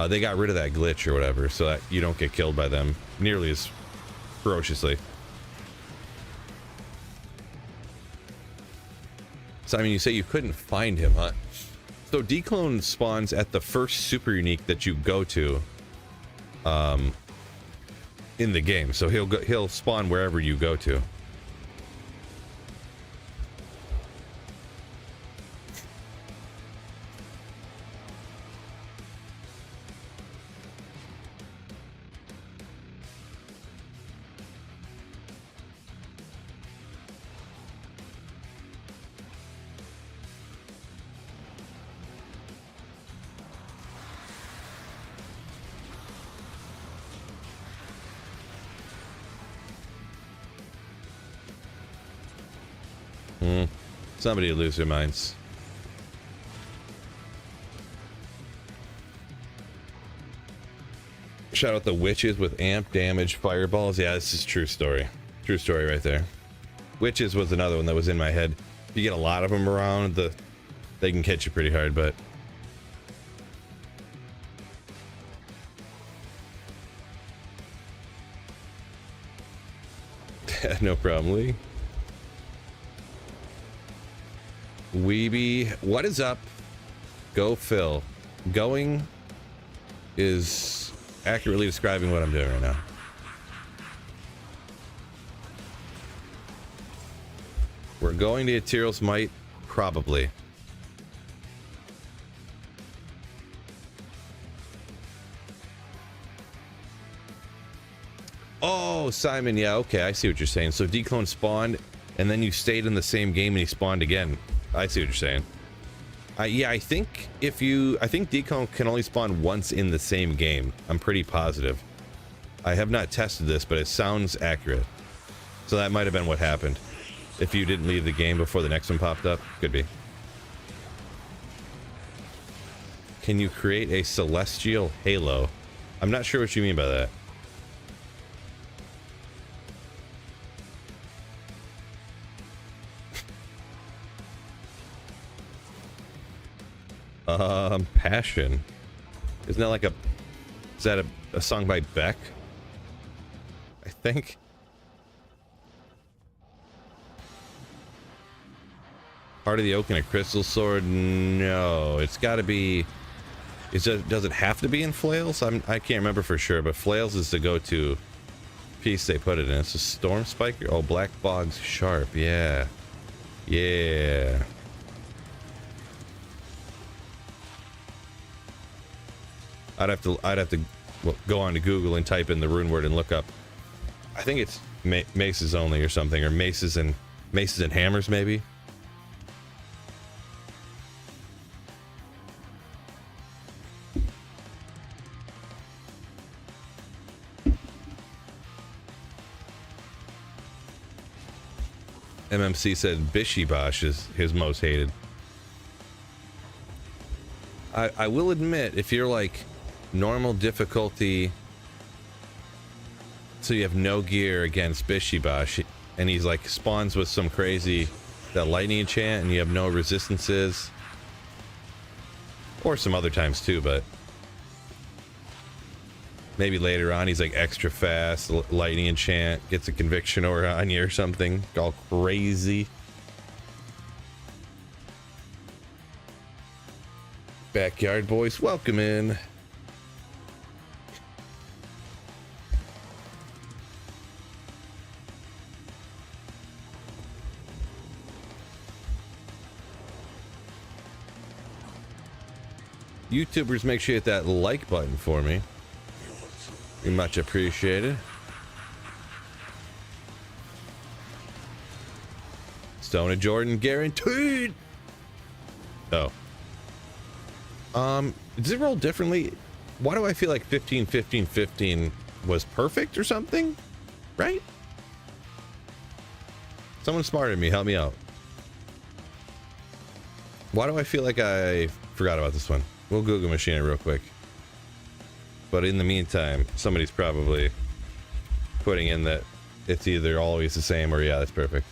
They got rid of that glitch or whatever, so that you don't get killed by them nearly as ferociously. Simon, you say you couldn't find him, huh? So D-Clone spawns at the first super unique that you go to in the game. So he'll spawn wherever you go to. Somebody will lose their minds. Shout out the witches with amp damage fireballs. Yeah, this is true story. True story right there. Witches was another one that was in my head. If you get a lot of them around, they can catch you pretty hard, but... No problem, Lee. Weeby, what is up? Go Phil. Going is accurately describing what I'm doing right now. We're going to Tyrael's Might, probably. Oh, Simon, yeah, okay, I see what you're saying. So D-Clone spawned, and then you stayed in the same game and he spawned again. I see what you're saying. Yeah, I think D-Clone can only spawn once in the same game. I'm pretty positive. I have not tested this, but it sounds accurate. So that might have been what happened. If you didn't leave the game before the next one popped up, could be. Can you create a celestial halo? I'm not sure what you mean by that. Passion. Isn't that like a Is that a song by Beck? I think. Heart of the Oak and a Crystal Sword? No, it's got to be. Does it have to be in Flails? I can't remember for sure, but Flails is the go-to piece they put it in. It's a Storm Spiker. Oh, Black Bog's Sharp. Yeah, yeah. I'd have to go on to Google and type in the rune word and look up. I think it's maces only or something, or maces and hammers maybe. MMC said Bishibosh is his most hated. I will admit, if you're like normal difficulty, so you have no gear against Bishibosh, and he's like spawns with some crazy that lightning enchant, and you have no resistances, or some other times too, but maybe later on he's like extra fast, lightning enchant, gets a conviction aura on you or something, all crazy. Backyard boys, welcome in. YouTubers, make sure you hit that like button for me. Be much appreciated. Stone and Jordan guaranteed. Oh. Does it roll differently? Why do I feel like 15, 15, 15 was perfect or something? Right? Someone smarter than me, help me out. Why do I feel like I forgot about this one? We'll Google machine it real quick. But in the meantime, somebody's probably putting in that it's either always the same or yeah, that's perfect.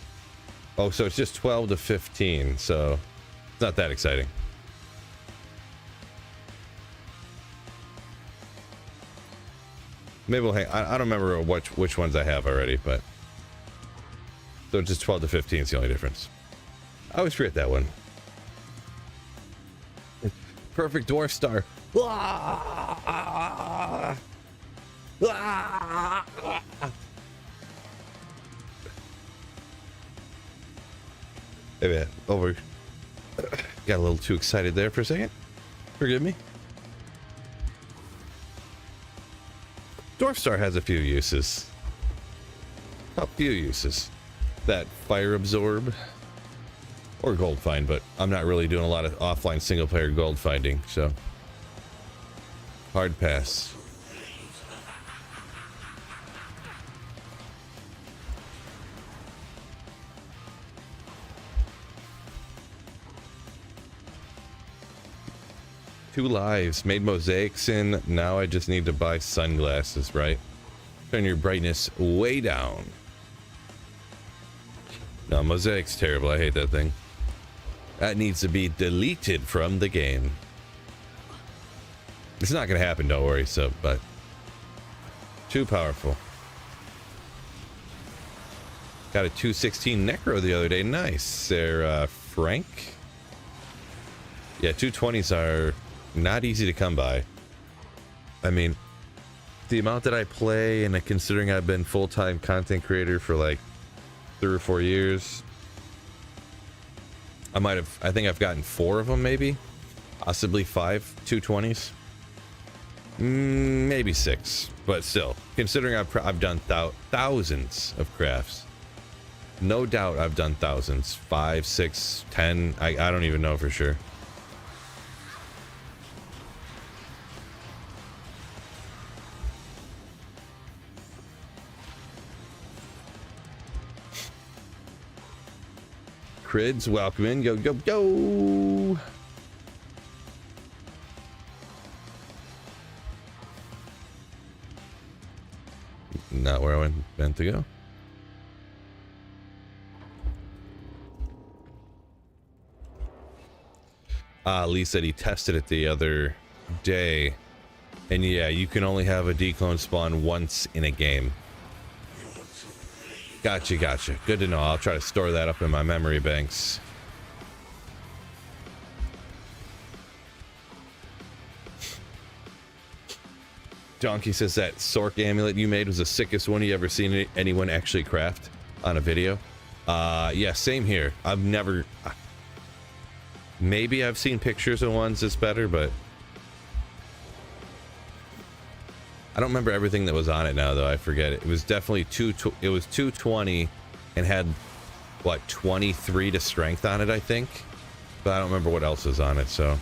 Oh, so it's just 12 to 15, so it's not that exciting. Maybe we'll hang. I don't remember which ones I have already, but so just 12 to 15 is the only difference. I always forget that one. Perfect dwarf star. Maybe over. Got a little too excited there for a second. Forgive me. Dwarf Star has a few uses. A few uses. That fire absorb or gold find, but I'm not really doing a lot of offline single player gold finding, so hard pass. Two lives, made mosaics in. Now I just need to buy sunglasses, right? Turn your brightness way down. No, mosaic's terrible. I hate that thing. That needs to be deleted from the game. It's not gonna happen, don't worry. So, but too powerful. Got a 216 Necro the other day. Nice. There, Frank. Yeah, 220s are not easy to come by. I mean, the amount that I play, and considering I've been full-time content creator for like 3 or 4 years, I think I've gotten 4 of them, maybe, possibly 5 220s, maybe 6, but still, considering I've done thousands of crafts, no doubt I've done thousands, 5, 6, 10. I don't even know for sure. Crids, welcome in. Go, go, go. Not where I meant to go. Lee said he tested it the other day And yeah, you can only have a declone spawn once in a game. Gotcha, gotcha. Good to know. I'll try to store that up in my memory banks. Donkey says that Sork amulet you made was the sickest one you ever seen anyone actually craft on a video. Yeah, same here. I've never... Maybe I've seen pictures of ones that's better, but... I don't remember everything that was on it now, though. I forget it. It was definitely it was 220 and had, what, 23 to strength on it, I think? But I don't remember what else was on it, so...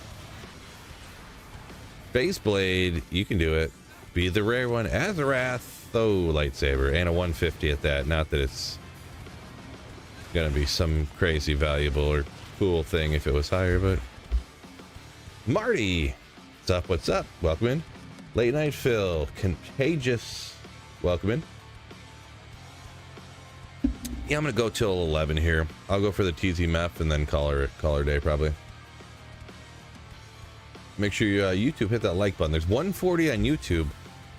Phase Blade, you can do it. Be the rare one. Azarath, oh, lightsaber. And a 150 at that. Not that it's gonna be some crazy valuable or cool thing if it was higher, but... Marty! What's up, what's up? Welcome in. Late Night Phil. Contagious. Welcome in. Yeah, I'm gonna go till 11 here. I'll go for the TZ map and then call her day, probably. Make sure you YouTube hit that like button. There's 140 on YouTube.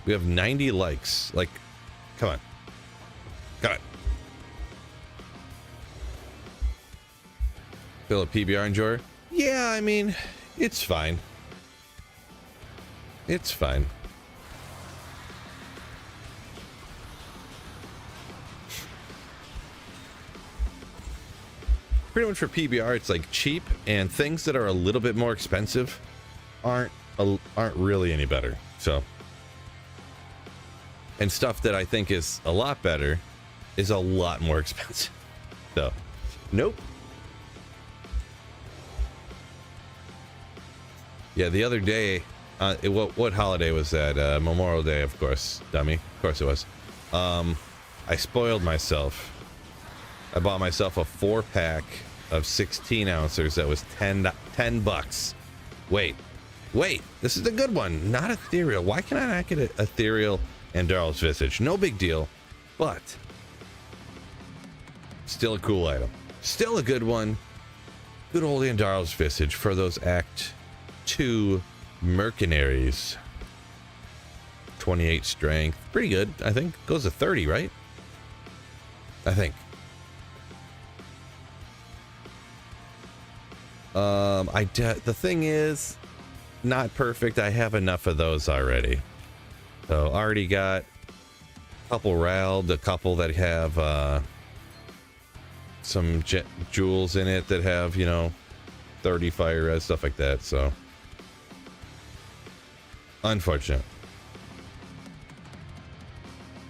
We have 90 likes. Like, come on. Come on. Phil, a PBR enjoyer? Yeah, I mean, it's fine. It's fine. Pretty much for PBR, it's like cheap, and things that are a little bit more expensive aren't really any better. So, and stuff that I think is a lot better is a lot more expensive. So, nope. Yeah, the other day, what holiday was that? Memorial Day, of course, dummy. Of course it was. I spoiled myself. I bought myself a 4-pack of 16 ounces that was 10 bucks. Wait, this is the good one, not ethereal. Why can I not get an ethereal Andarl's Visage? No big deal, but still a cool item. Still a good one. Good old Andarl's Visage for those Act 2 mercenaries. 28 strength. Pretty good, I think. Goes to 30, right? I think. The thing is, not perfect. I have enough of those already. So already got a couple RALD, a couple that have some jewels in it that have, 30 fire res, stuff like that. So unfortunate.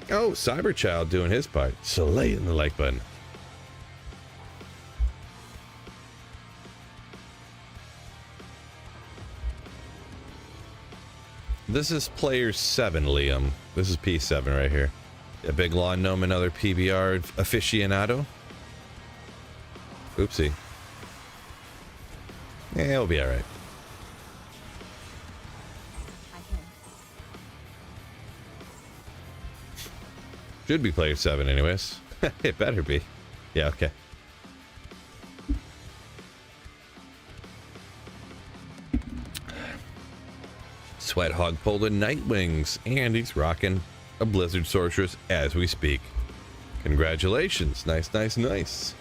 Oh, Cyberchild doing his part. Slaying the like button. This is player 7, Liam. This is P7 right here. A big lawn gnome, another PBR aficionado. Oopsie. Yeah, it'll be alright. Should be player 7 anyways. It better be. Yeah, okay. Sweat Hog pulled a Nightwings, and he's rocking a Blizzard Sorceress as we speak. Congratulations. Nice, nice, nice.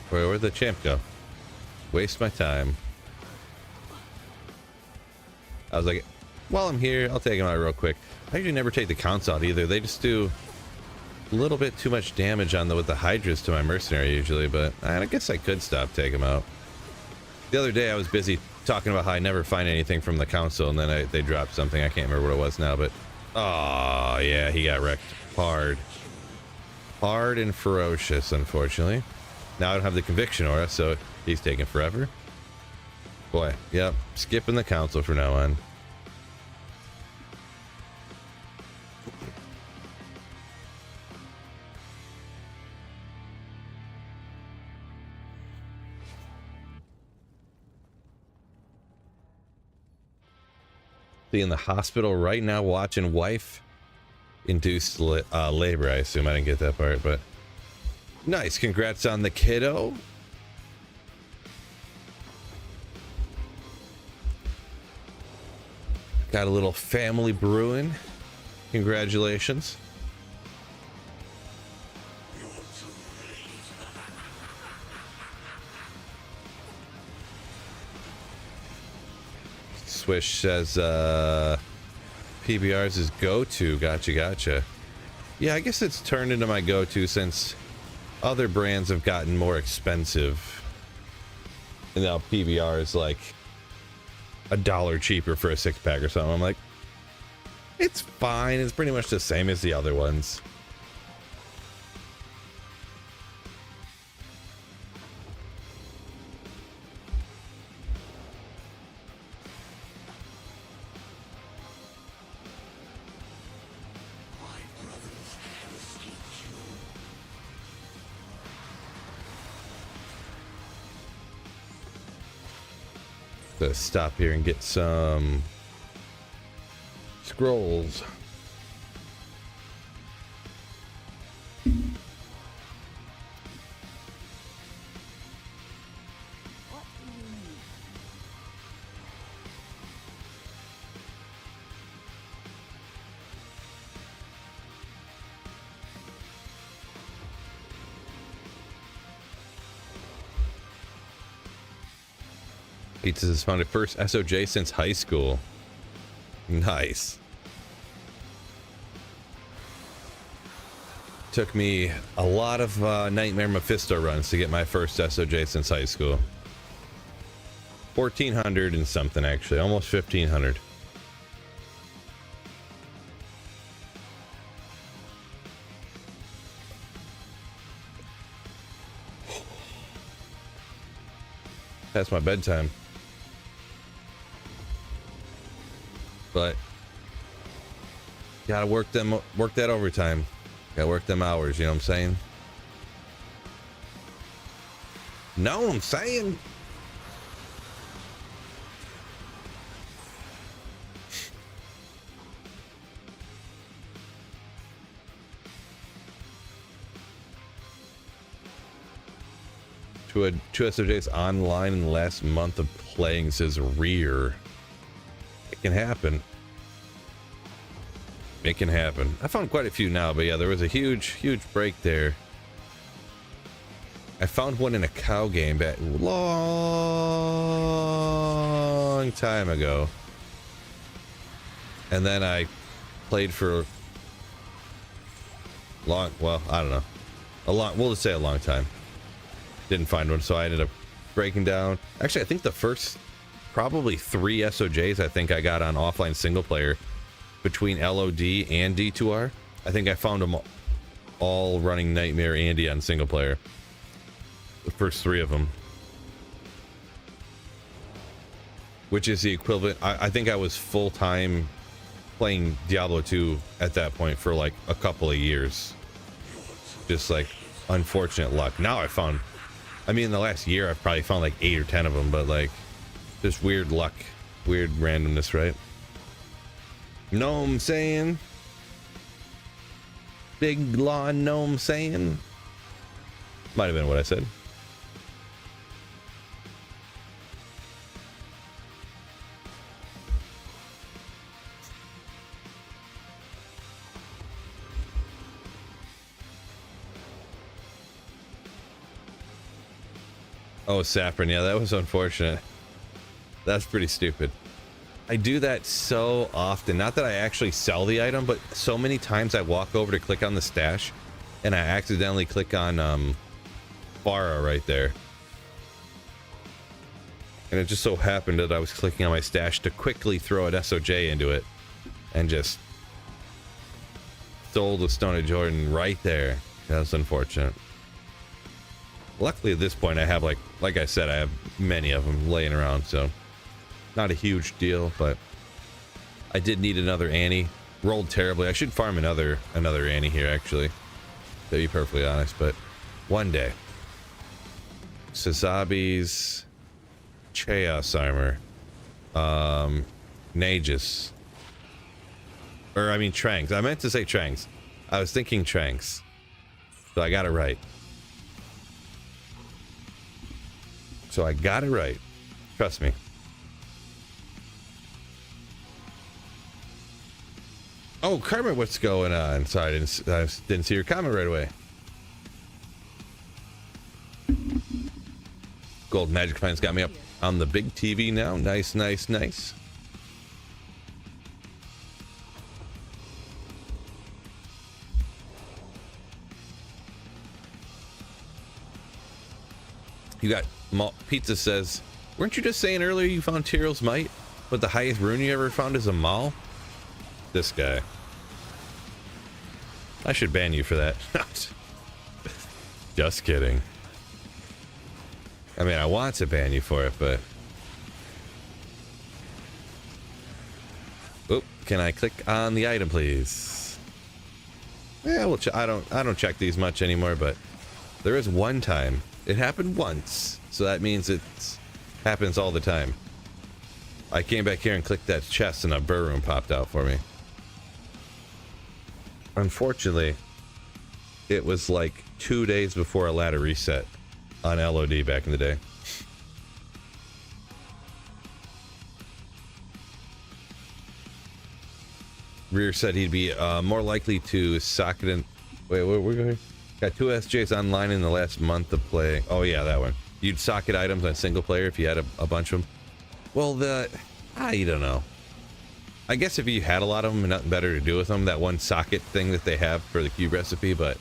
Where'd the champ go? Waste my time. I was like, while I'm here, I'll take him out real quick. I usually never take the counts out either. They just do a little bit too much damage on with the Hydras to my mercenary usually, but I guess I could stop, take him out. The other day I was busy talking about how I never find anything from the council, and then they dropped something. I can't remember what it was now, but oh yeah, he got wrecked hard. Hard and ferocious, unfortunately. Now I don't have the conviction aura, so he's taking forever. Boy, yep, skipping the council from now on. Be in the hospital right now watching wife induced labor. I assume I didn't get that part, but Nice. Congrats on the kiddo. Got a little family brewing. Congratulations. Swish says PBR's is go-to. Gotcha. Yeah, I guess it's turned into my go-to since other brands have gotten more expensive. And now PBR is like $1 cheaper for a 6-pack or something. I'm like, it's fine. It's pretty much the same as the other ones. To stop here and get some scrolls. What do you need? Pizzas has found its first SOJ since high school. Nice. Took me a lot of Nightmare Mephisto runs to get my first SOJ since high school. 1400 and something, actually. Almost 1500. Past my bedtime. But gotta work that overtime. Gotta work them hours, you know what I'm saying? Know what I'm saying? Two SOJs online in the last month of playing, says Rear. It can happen. It can happen. I found quite a few now, but yeah, there was a huge break there. I found one in a cow game back long time ago. And then I played for long, well, I don't know. We'll just say a long time. Didn't find one, so I ended up breaking down. Actually, I think the first probably 3 SOJs I think I got on offline single player between LOD and D2R. I think I found them all running Nightmare Andy on single player. The first 3 of them. Which is the equivalent. I think I was full-time playing Diablo 2 at that point for like a couple of years. Just like unfortunate luck. Now I found, I mean, in the last year I've probably found like 8 or 10 of them, but like just weird luck, weird randomness, right? Know what I'm saying? Big lawn, know what I'm saying? Might have been what I said. Oh, Saffron, yeah, that was unfortunate. That's pretty stupid. I do that so often. Not that I actually sell the item, but so many times I walk over to click on the stash and I accidentally click on Farah right there. And it just so happened that I was clicking on my stash to quickly throw an SOJ into it and just stole the Stone of Jordan right there. That was unfortunate. Luckily at this point I have like I said, I have many of them laying around, so not a huge deal, but I did need another Annie. Rolled terribly. I should farm another Annie here, actually, to be perfectly honest, but one day. Sazabi's Chaos Armor. Nagus. Or, I mean, Tranks. I meant to say Tranks. I was thinking Tranks. So I got it right. So I got it right. Trust me. Oh, Carmen, what's going on? Sorry, I didn't see your comment right away. Gold Magic Finds got me up on the big TV now. Nice, nice, nice. You got Pizza says, weren't you just saying earlier you found Tyrell's Might, but the highest rune you ever found is a Maul? This guy. I should ban you for that. Just kidding. I mean, I want to ban you for it, but... Oop, can I click on the item, please? Yeah, well, I don't check these much anymore, but there is one time. It happened once, so that means it happens all the time. I came back here and clicked that chest and a burr room popped out for me. Unfortunately, it was like 2 days before a ladder reset on LOD back in the day. Rear said he'd be more likely to socket in... Wait, we're going... Got 2 SJs online in the last month of play. Oh yeah, that one. You'd socket items on single player if you had a bunch of them. Well, I don't know. I guess if you had a lot of them and nothing better to do with them, that one socket thing that they have for the cube recipe, but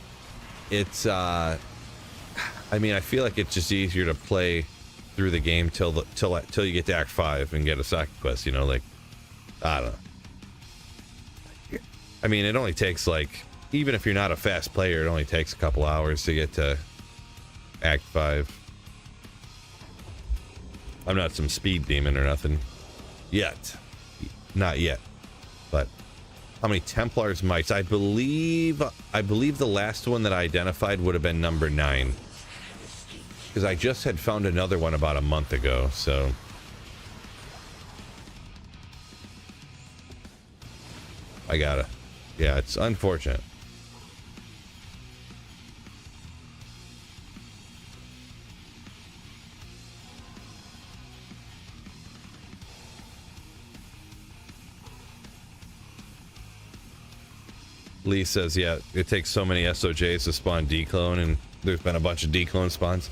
it's, I mean, I feel like it's just easier to play through the game till you get to Act 5 and get a socket quest, you know, like, I don't know. I mean, it only takes like, even if you're not a fast player, it only takes a couple hours to get to Act 5. I'm not some speed demon or nothing. Yet. Not yet. But how many Templar's Mites? I believe the last one that I identified would have been number 9. Because I just had found another one about a month ago, so... I gotta... Yeah, it's unfortunate. Lee says, yeah, it takes so many SOJs to spawn declone, and there's been a bunch of declone spawns.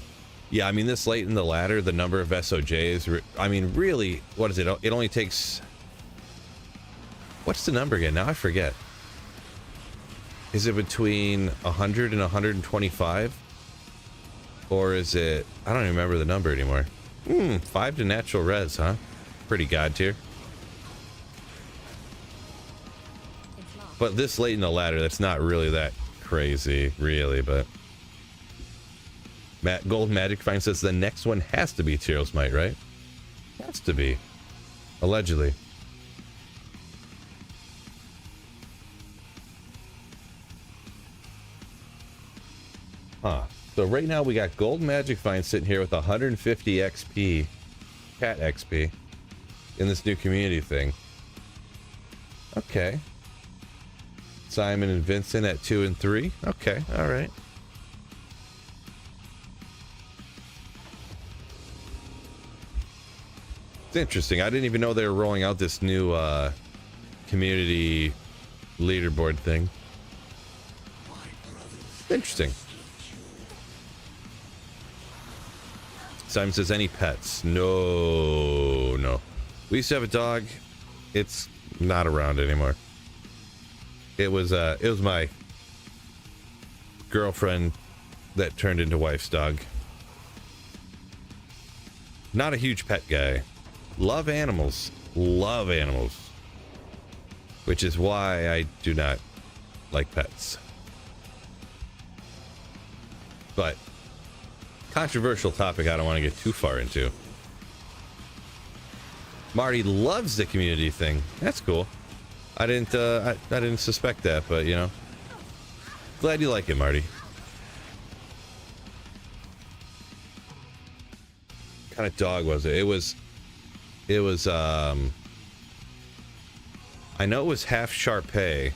Yeah, I mean, this late in the ladder, the number of SOJs, I mean, really, what is it? It only takes... What's the number again? Now I forget. Is it between 100 and 125? Or is it... I don't even remember the number anymore. 5 to natural res, huh? Pretty god tier. But this late in the ladder, that's not really that crazy, really, but... Gold Magic Find says the next one has to be Tyrell's Might, right? Has to be. Allegedly. Huh. So right now we got Gold Magic Find sitting here with 150 XP, cat XP, in this new community thing. Okay. Simon and Vincent at 2 and 3. Okay, all right. It's interesting. I didn't even know they were rolling out this new community leaderboard thing. Interesting. Simon says, any pets? No. We used to have a dog. It's not around anymore. It was my girlfriend that turned into wife's dog. Not a huge pet guy. Love animals. Love animals. Which is why I do not like pets. But controversial topic I don't want to get too far into. Marty loves the community thing. That's cool. I didn't suspect that, but you know, glad you like it, Marty. What kind of dog was it? It was I know it was half Shar-Pei,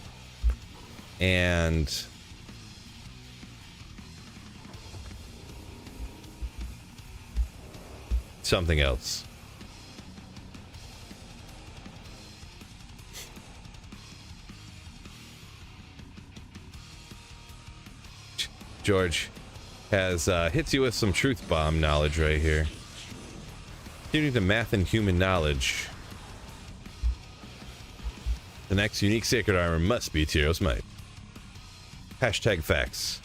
and something else. George has hits you with some truth bomb knowledge right here. Tuning to math and human knowledge. The next unique sacred armor must be Tyros Might. Hashtag facts.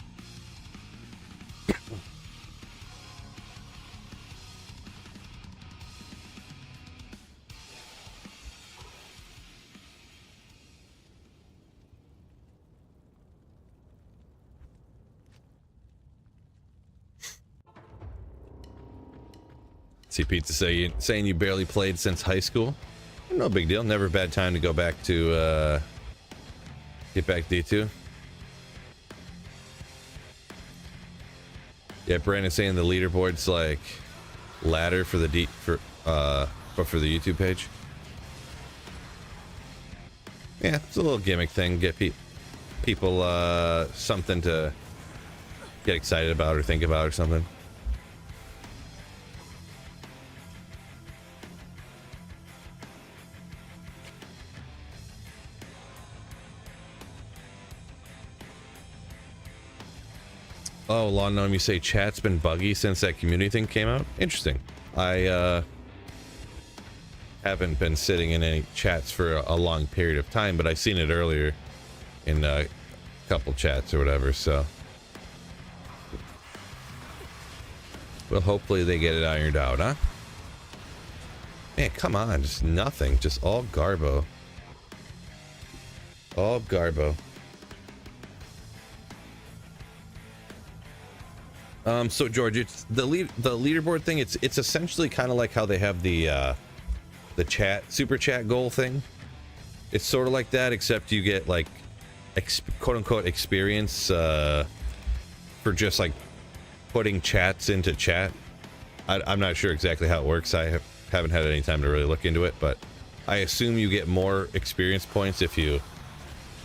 See Pizza saying you barely played since high school. No big deal. Never a bad time to go back to get back D2. Yeah, Brandon's saying the leaderboard's like ladder for the for the YouTube page. Yeah, it's a little gimmick thing. Get people something to get excited about or think about or something. Oh, Law Gnome, you say chat's been buggy since that community thing came out? Interesting. I haven't been sitting in any chats for a long period of time, but I seen it earlier in a couple chats or whatever, so. Well, hopefully they get it ironed out, huh? Man, come on, just nothing. Just all garbo. All garbo. So George, it's the leaderboard thing. It's essentially kind of like how they have the super chat goal thing. It's sort of like that, except you get like quote unquote experience for just like putting chats into chat. I'm not sure exactly how it works. I haven't had any time to really look into it, but I assume you get more experience points if you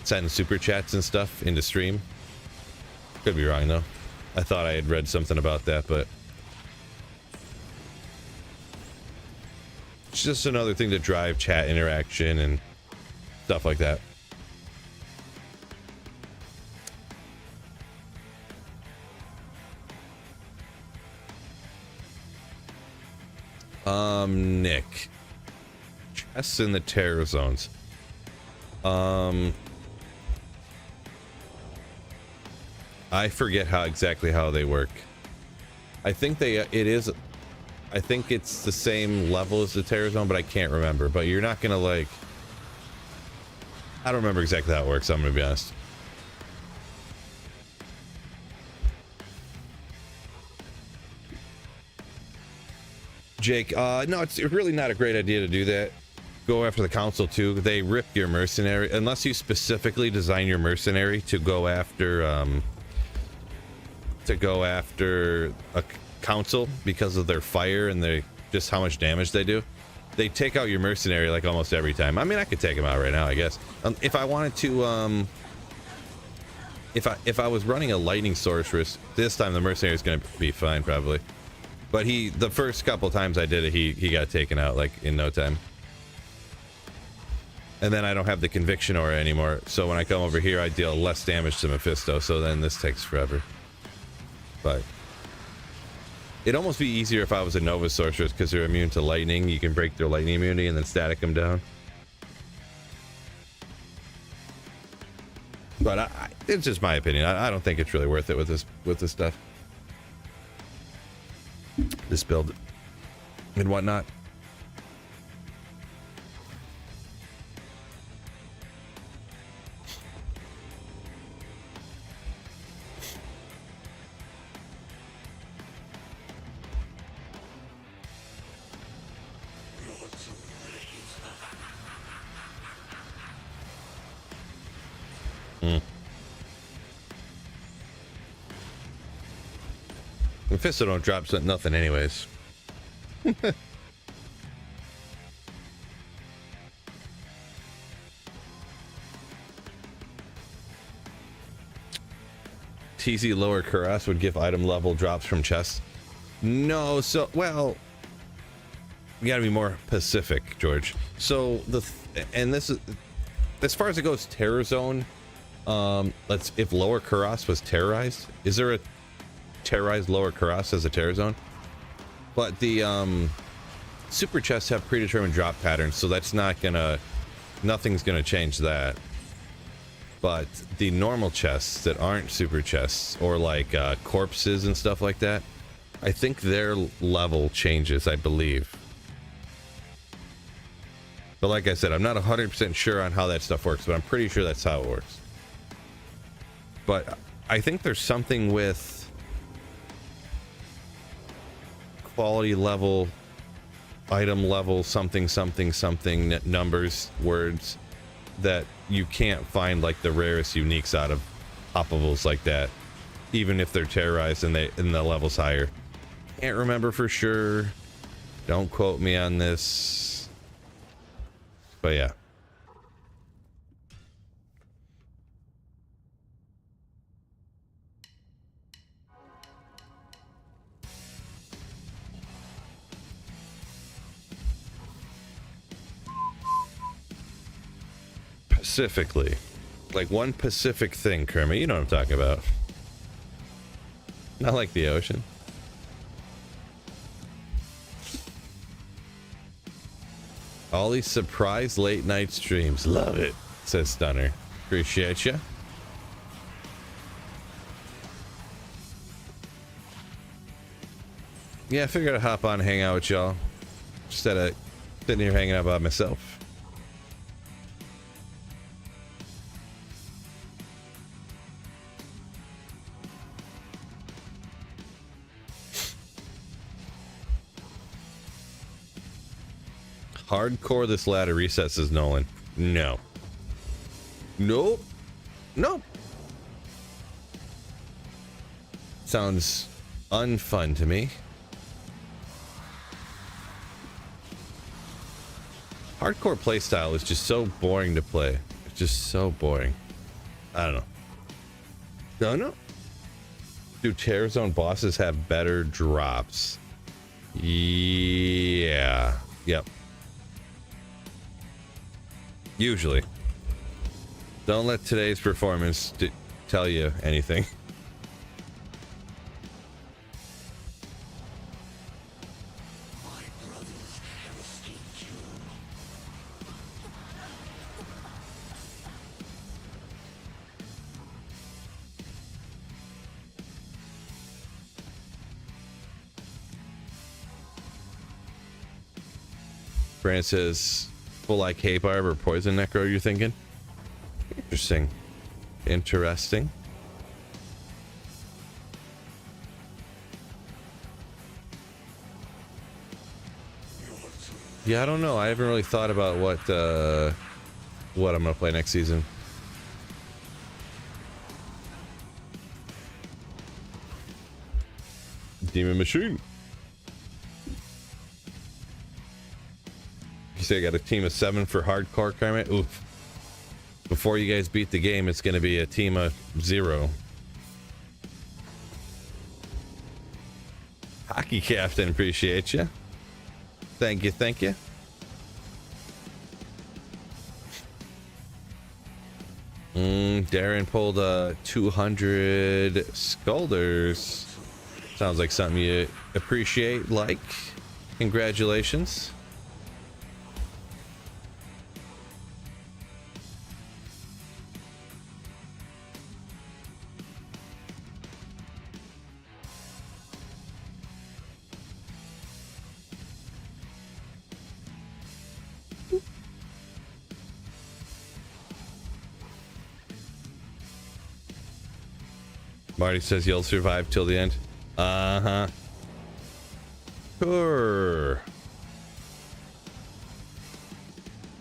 send super chats and stuff into stream. Could be wrong though. I thought I had read something about that, but it's just another thing to drive chat interaction and stuff like that. Nick. Chests in the terror zones. I forget exactly how they work. I think I think it's the same level as the terror zone, but I can't remember. But you're not gonna like, I don't remember exactly how it works, I'm gonna be honest. Jake, no, it's really not a great idea to do that. Go after the council too. They rip your mercenary unless you specifically design your mercenary to go after a council because of their fire and just how much damage they do. They take out your mercenary like almost every time. I mean, I could take him out right now, I guess. If I wanted to, if I was running a lightning sorceress, this time the mercenary is going to be fine probably. But the first couple times I did it, he got taken out like in no time. And then I don't have the conviction aura anymore. So when I come over here, I deal less damage to Mephisto. So then this takes forever. But it'd almost be easier if I was a Nova Sorceress because they're immune to lightning. You can break their lightning immunity and then static them down. But it's just my opinion. I don't think it's really worth it with this stuff. This build and whatnot. Mephisto don't drop nothing anyways. TZ lower Kuras would give item level drops from chests. No, so well, You gotta be more specific, George. So and this is, as far as it goes, Terror Zone. If Lower Kuros was terrorized, is there a terrorized Lower Kuros as a Terror Zone? But the super chests have predetermined drop patterns, so that's not gonna, nothing's gonna change that. But the normal chests that aren't super chests, or like corpses and stuff like that, I think their level changes, I believe. But like I said, I'm not 100% sure on how that stuff works, but I'm pretty sure that's how it works. But I think there's something with quality level, item level, something, numbers, words, that you can't find like the rarest uniques out of poppables like that, even if they're terrorized and the level's higher. Can't remember for sure. Don't quote me on this. But yeah. Specifically. Like one specific thing, Kermit. You know what I'm talking about. Not like the ocean. All these surprise late night streams. Love it, says Stunner. Appreciate you. Yeah, I figured I'd hop on and hang out with y'all instead of sitting here hanging out by myself. Hardcore this ladder reset, says Nolan. No. Nope. Nope. Sounds unfun to me. Hardcore playstyle is just so boring to play. It's just so boring. I don't know. Don't know. Do Terror Zone bosses have better drops? Yeah. Yep. Usually. Don't let today's performance tell you anything. Brandon says, full like hay barb or poison necro, you're thinking? Interesting. Interesting. Yeah, I don't know. I haven't really thought about what I'm gonna play next season. Demon Machine. You say I got a team of 7 for hardcore, Kermit? Oof. Before you guys beat the game, it's going to be a team of 0. Hockey Captain, appreciate you. Thank you, thank you. Darren pulled 200 Skulders. Sounds like something you appreciate, like. Congratulations. Marty says you'll survive till the end. Uh-huh. Sure.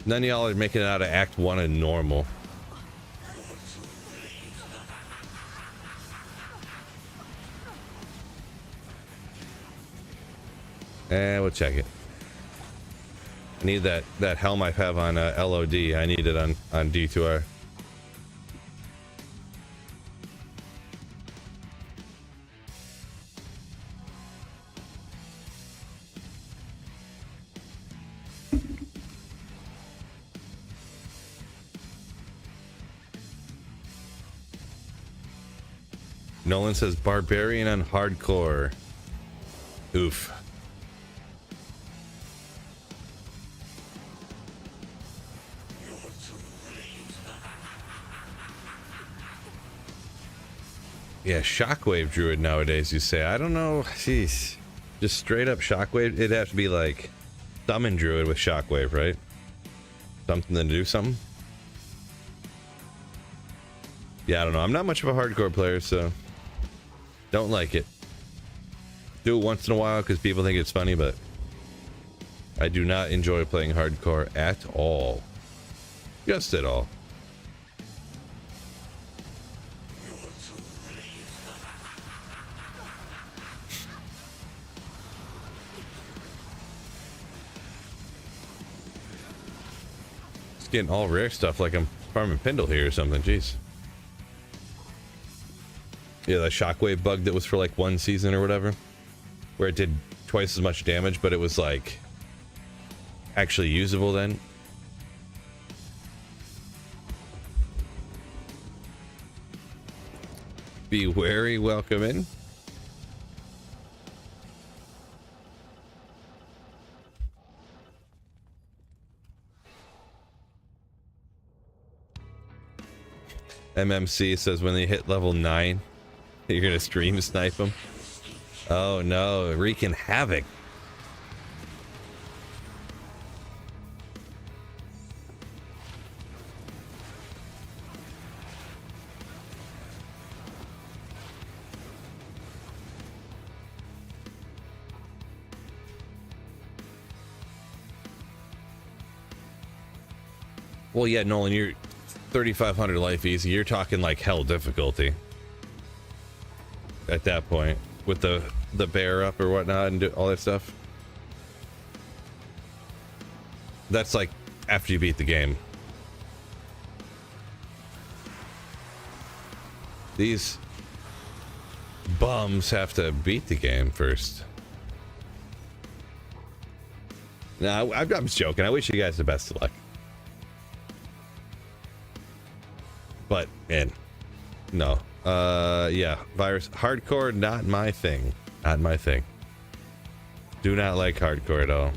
None of y'all are making it out of Act 1 and normal. And we'll check it. I need that helm I have on LOD. I need it on D2R. Nolan says barbarian on hardcore. Oof. Yeah, shockwave druid nowadays, you say. I don't know. Jeez. Just straight up shockwave. It'd have to be like summon druid with shockwave, right? Something to do something. Yeah, I don't know. I'm not much of a hardcore player, so don't like it. Do it once in a while because people think it's funny, but I do not enjoy playing hardcore at all. Just at all. Just getting all rare stuff like I'm farming Pindle here or something. Jeez. Yeah, that shockwave bug that was for like one season or whatever, where it did twice as much damage, but it was like actually usable then. Be wary, welcome in. MMC says when they hit level 9, you're gonna stream snipe them. Oh no, wreaking havoc. Well, yeah, Nolan, you're 3,500 life easy. You're talking like hell difficulty at that point with the bear up or whatnot and all that stuff. That's like after you beat the game. These bums have to beat the game first. No, I'm just joking. I wish you guys the best of luck. But, man, no. Yeah, virus. Hardcore, not my thing. Not my thing. Do not like hardcore at all.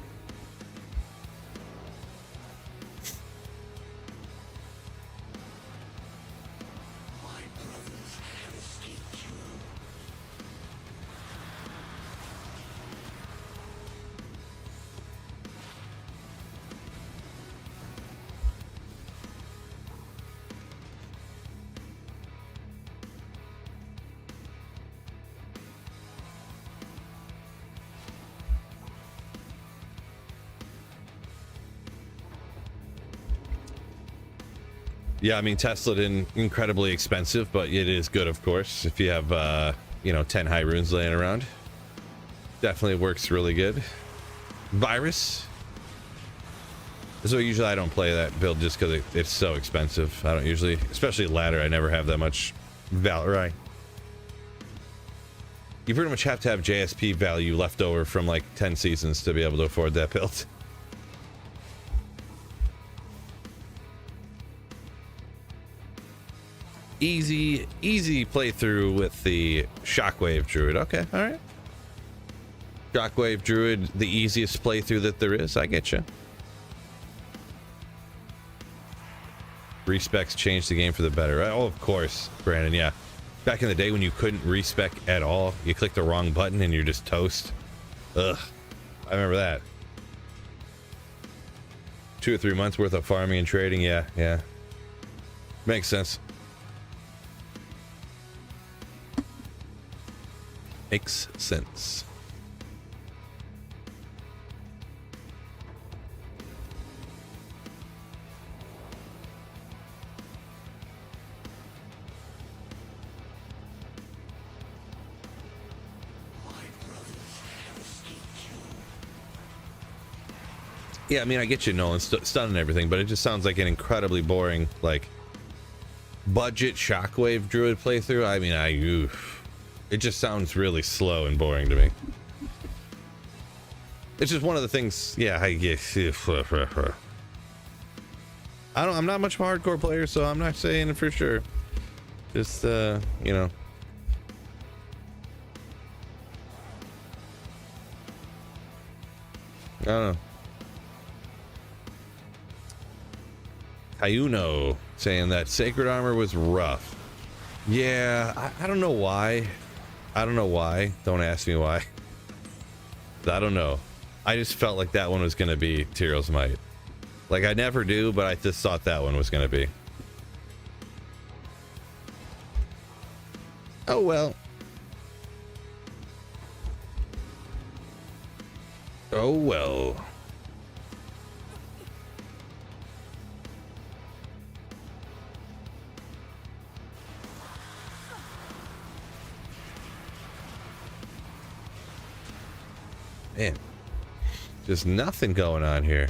Yeah, I mean, Tesla didn't incredibly expensive, but it is good, of course, if you have, you know, 10 high runes laying around. Definitely works really good. Virus. So usually I don't play that build just because it's so expensive. I don't usually, especially ladder, I never have that much value. You pretty much have to have JSP value left over from like 10 seasons to be able to afford that build. Easy playthrough with the Shockwave Druid. Okay, all right. Shockwave Druid, the easiest playthrough that there is. I get you. Respecs changed the game for the better. Oh, of course, Brandon. Yeah, back in the day when you couldn't respec at all, you click the wrong button and you're just toast. Ugh, I remember that. 2 or 3 months worth of farming and trading. Yeah, makes sense. Makes sense. Yeah, I mean, I get you, Nolan, stun and everything, but it just sounds like an incredibly boring, like, budget Shockwave Druid playthrough. I mean, it just sounds really slow and boring to me. It's just one of the things. Yeah, I guess. I'm not much of a hardcore player, so I'm not saying it for sure. Just you know, I don't know. Kayuno saying that Sacred Armor was rough. Yeah, I don't know why. I don't know why. Don't ask me why. I don't know. I just felt like that one was going to be Tyrael's Might. Like, I never do, but I just thought that one was going to be. Oh, well. Oh, well. Man, just nothing going on here.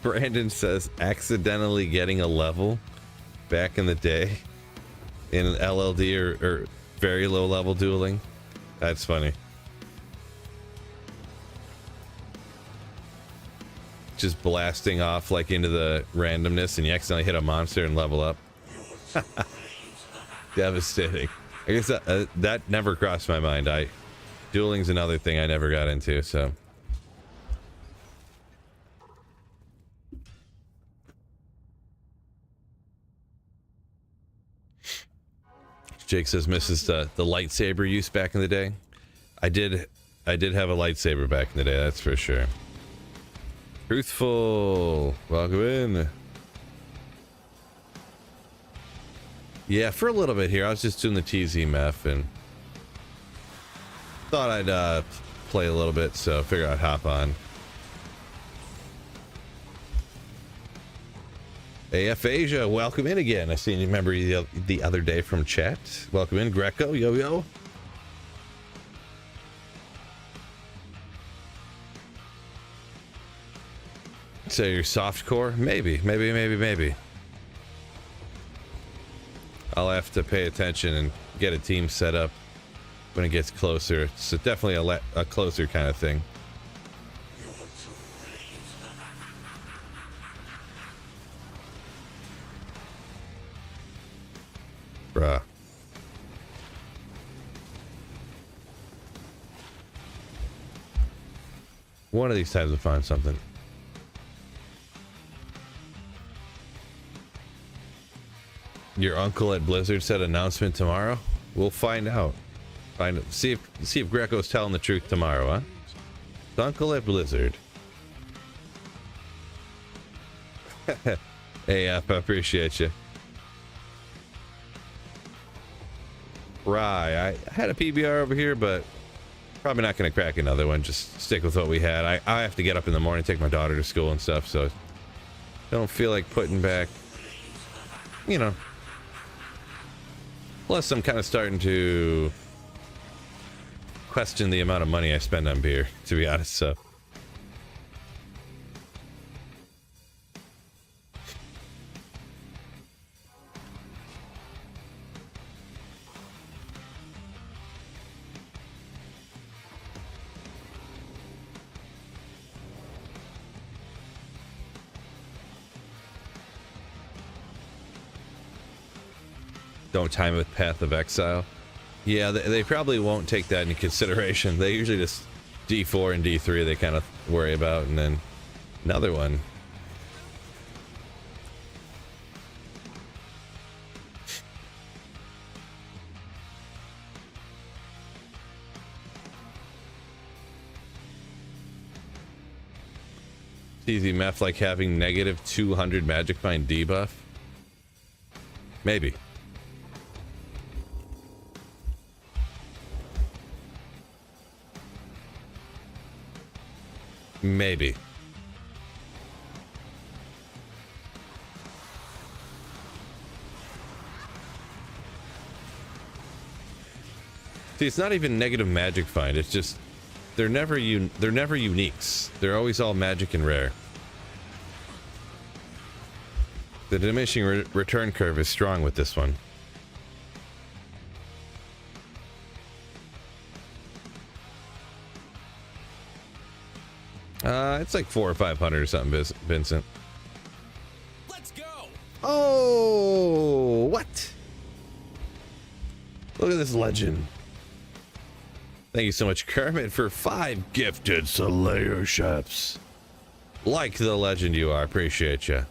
Brandon says accidentally getting a level back in the day in LLD or very low level dueling. That's funny. Just blasting off like into the randomness and you accidentally hit a monster and level up. Devastating. I guess that never crossed my mind. Dueling's another thing I never got into, so. Jake says misses the lightsaber use back in the day. I did have a lightsaber back in the day, that's for sure. Truthful, welcome in. Yeah, for a little bit here, I was just doing the TZ meth and thought I'd play a little bit, so figure I'd hop on. AF Asia, welcome in again. I seen you remember the other day from chat. Welcome in, Greco, yo. So you're soft core? Maybe. I'll have to pay attention and get a team set up when it gets closer. It's definitely a closer kind of thing. Bruh. One of these times we'll find something. Your uncle at Blizzard said announcement tomorrow. We'll find out. See if Greco's telling the truth tomorrow, huh? The uncle at Blizzard. Hey, I appreciate you. Right, I had a PBR over here, but probably not going to crack another one. Just stick with what we had. I have to get up in the morning, take my daughter to school and stuff, so don't feel like putting back, you know. Plus, I'm kind of starting to question the amount of money I spend on beer, to be honest, so. Don't time it with Path of Exile. Yeah, they probably won't take that into consideration. They usually just D4 and D3 they kind of worry about, and then another one. It's easy meth like having negative 200 Magic Find debuff. Maybe. Maybe. See, it's not even negative magic find. It's just they're never uniques. They're always all magic and rare. The diminishing return curve is strong with this one. It's like 400 or 500 or something, Vincent. Let's go. Oh, what? this legend. Thank you so much, Kermit, for 5 gifted Slayerships. Like the legend you are. Appreciate you.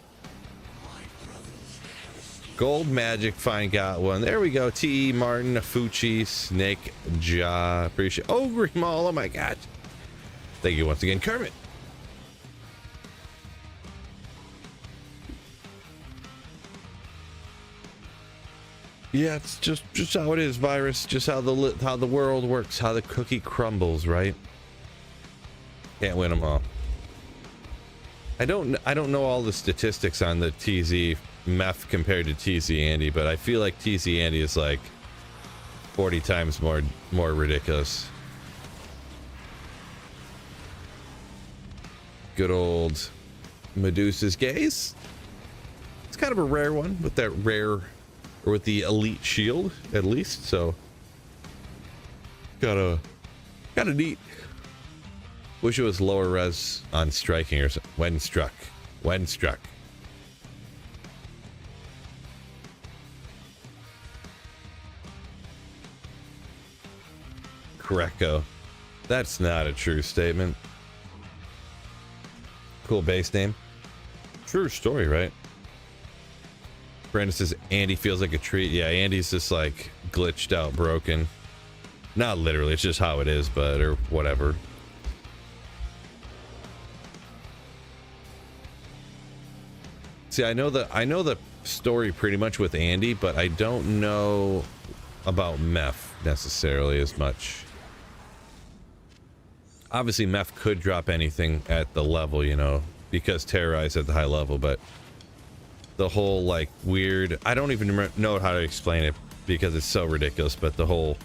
Gold Magic, fine, got one. There we go. T. Martin, Fucci, Snake, Ja. Appreciate. Oh, Grimal. Oh my God. Thank you once again, Kermit. Yeah, it's just how it is, Virus. Just how the world works, how the cookie crumbles, right? Can't win them all. I don't know all the statistics on the TZ Meth compared to TZ Andy, but I feel like TZ Andy is like 40 times more ridiculous. Good old Medusa's Gaze. It's kind of a rare one with that rare, or with the elite shield at least. So got a neat. Wish it was lower res on striking or something. When struck. Greco. That's not a true statement. Cool base name. True story, right? Brandon says Andy feels like a treat. Yeah, Andy's just like glitched out, broken. Not literally, it's just how it is, but or whatever. See, I know the story pretty much with Andy, but I don't know about Meth necessarily as much. Obviously, Meth could drop anything at the level, you know, because Terrorize at the high level, but the whole like weird, I don't even know how to explain it because it's so ridiculous, but the whole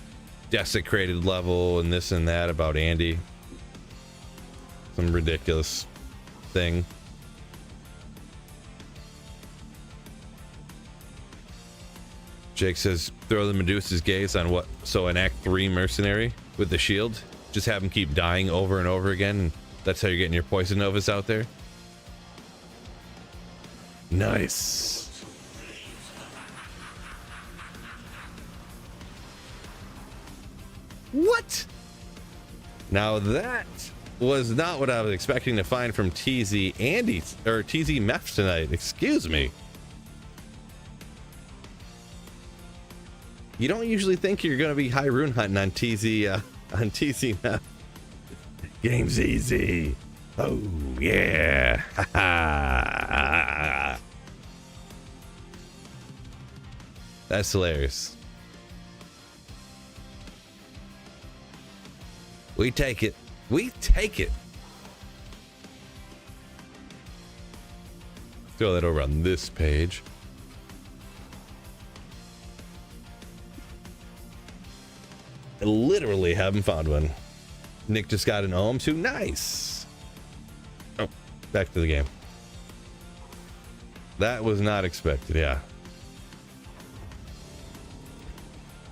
desecrated level and this and that about Andy, some ridiculous thing. Jake says throw the Medusa's Gaze on what, so an Act 3 mercenary with the shield, just have him keep dying over and over again, and that's how you're getting your Poison Novas out there. Nice. What? Now that was not what I was expecting to find from TZ Andy or TZ Meth tonight. Excuse me. You don't usually think you're going to be high rune hunting on TZ Meth. Game's easy. Oh yeah. That's hilarious. We take it. We take it. Throw that over on this page. I literally haven't found one. Nick just got an ohm too. Nice. Oh, back to the game. That was not expected. Yeah.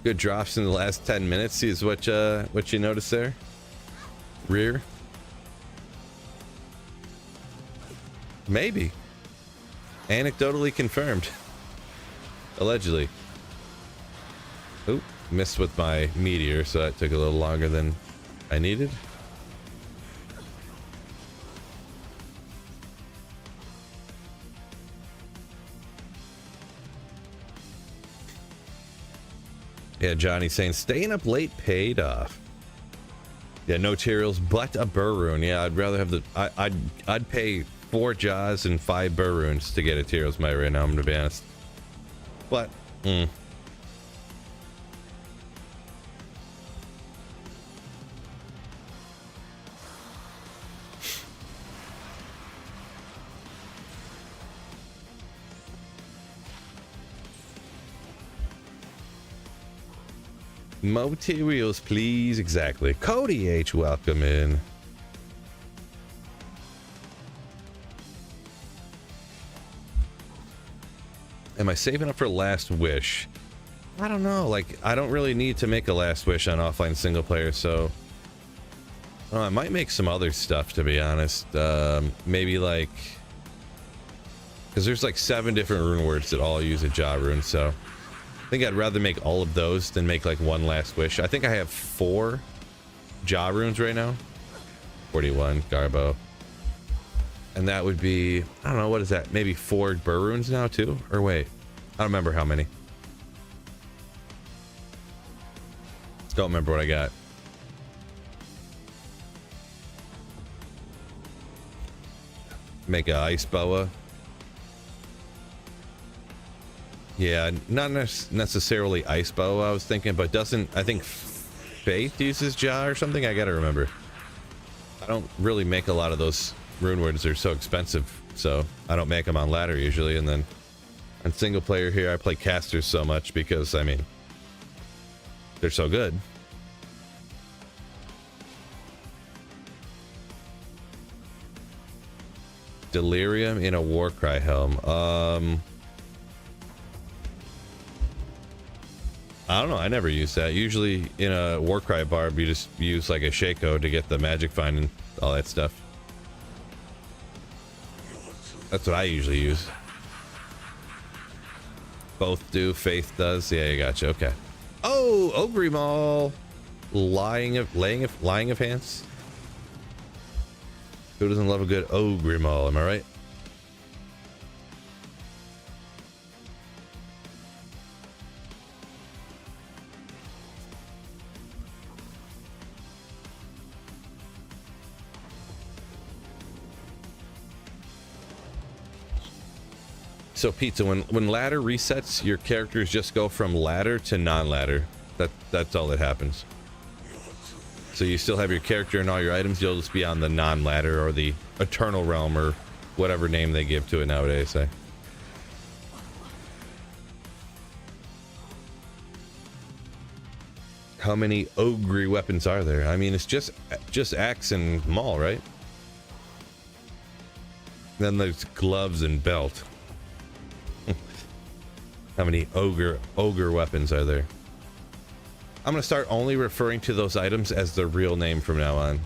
Good drops in the last 10 minutes. See, is what you noticed there. Rear. Maybe. Anecdotally confirmed. Allegedly. Oop, missed with my meteor, so that took a little longer than I needed. Yeah, Johnny's saying staying up late paid off. Yeah, no Tyraels, but a Burr rune. Yeah, I'd rather have the. I'd pay 4 Jaws and 5 Burr runes to get a Tyraels Might right now. I'm gonna be honest. But. Materials, please. Exactly. Cody H, welcome in. Am I saving up for Last Wish? I don't know. Like, I don't really need to make a Last Wish on offline single player, so I might make some other stuff, to be honest. Maybe like, because there's like 7 different rune words that all use a Ja rune, so I think I'd rather make all of those than make like one last wish. I think I have 4 jaw runes right now. 41 Garbo. And that would be, I don't know, what is that? Maybe 4 burr runes now too? Or wait, I don't remember how many. Don't remember what I got. Make a ice boa. Yeah, not necessarily ice boa I was thinking, but doesn't, I think Faith uses jaw or something? I gotta remember. I don't really make a lot of those rune words. They're so expensive, so I don't make them on ladder usually. And then on single player here, I play casters so much because, I mean, they're so good. Delirium in a Warcry helm. I don't know. I never use that. Usually in a Warcry barb, you just use like a Shaco to get the magic find and all that stuff. That's what I usually use. Both do. Faith does. Yeah, you gotcha. Okay. Oh, Ogre Maul. Lying of hands. Who doesn't love a good Ogre Maul? Am I right? So Pizza, when ladder resets, your characters just go from ladder to non-ladder. That's all that happens. So you still have your character and all your items, you'll just be on the non-ladder or the Eternal Realm or whatever name they give to it nowadays. How many ogre weapons are there? I mean, it's just axe and maul, right? Then there's gloves and belt. How many ogre weapons are there? I'm gonna start only referring to those items as their real name from now on.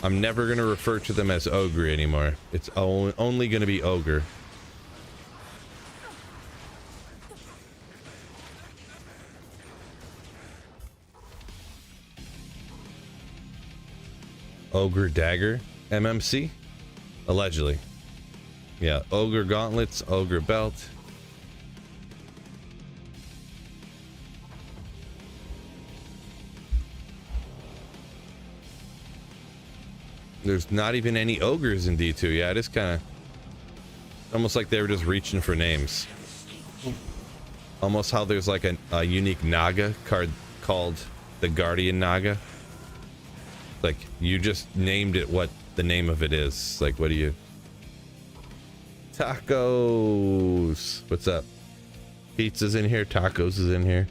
I'm never gonna refer to them as ogre anymore. It's only gonna be ogre. Ogre dagger, MMC, allegedly. Yeah, ogre gauntlets, ogre belt. There's not even any ogres in D2. Yeah, it is kind of almost like they were just reaching for names. Almost how there's like a unique Naga card called the Guardian Naga. Like, you just named it what the name of it is. Like, what do you... Tacos! What's up? Pizza's in here, tacos is in here.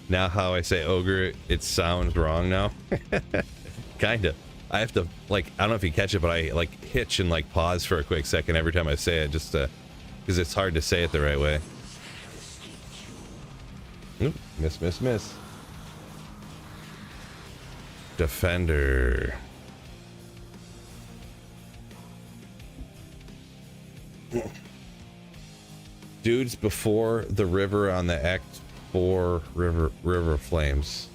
Now how I say ogre, it sounds wrong now. Kinda. I have to, like, I don't know if you catch it, but I like hitch and like pause for a quick second every time I say it, just because it's hard to say it the right way. Oop, miss. Defender. Dudes before the river on the Act 4 river flames.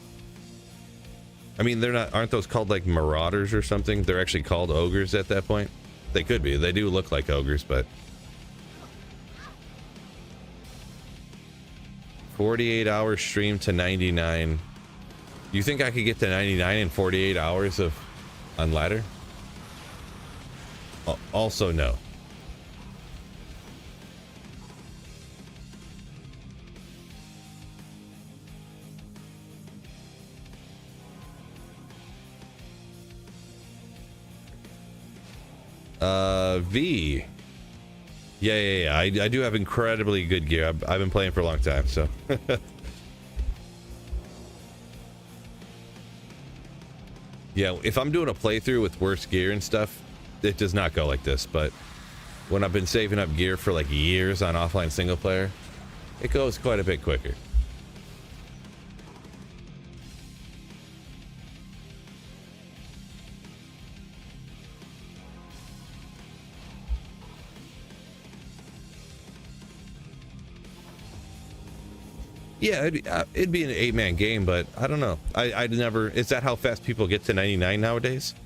I mean, aren't those called like marauders or something? They're actually called ogres at that point. They could be. They do look like ogres, but 48-hour stream to 99. You think I could get to 99 in 48 hours of on ladder? Also no. V. Yeah. I do have incredibly good gear. I've been playing for a long time, so. Yeah, if I'm doing a playthrough with worse gear and stuff, it does not go like this. But when I've been saving up gear for like years on offline single player, it goes quite a bit quicker. Yeah, it'd be an 8-man game, but I don't know. I'd never. Is that how fast people get to 99 nowadays?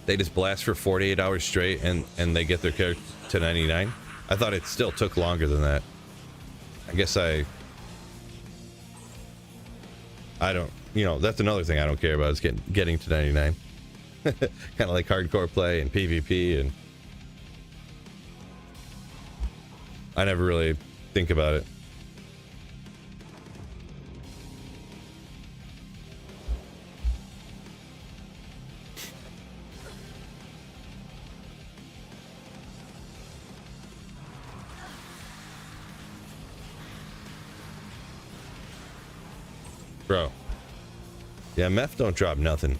They just blast for 48 hours straight and they get their character to 99. I thought it still took longer than that. I guess I don't. You know, that's another thing I don't care about is getting to 99. Kind of like hardcore play and PvP, and I never really think about it. Bro. Yeah, meth don't drop nothing.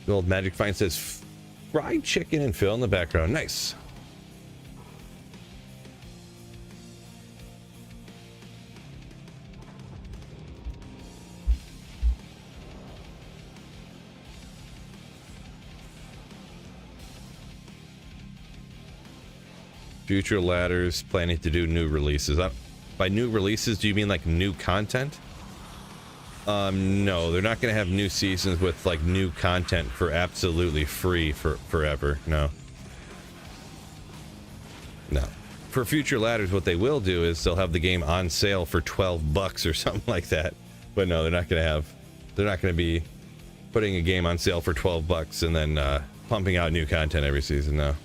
The old Magic Find says fried chicken and Phil in the background. Nice. Future Ladders planning to do new releases. By new releases, do you mean like new content? No, they're not going to have new seasons with like new content for absolutely free for forever. No. For Future Ladders, what they will do is they'll have the game on sale for $12 or something like that. But no, they're not going to be putting a game on sale for $12 and then pumping out new content every season. No.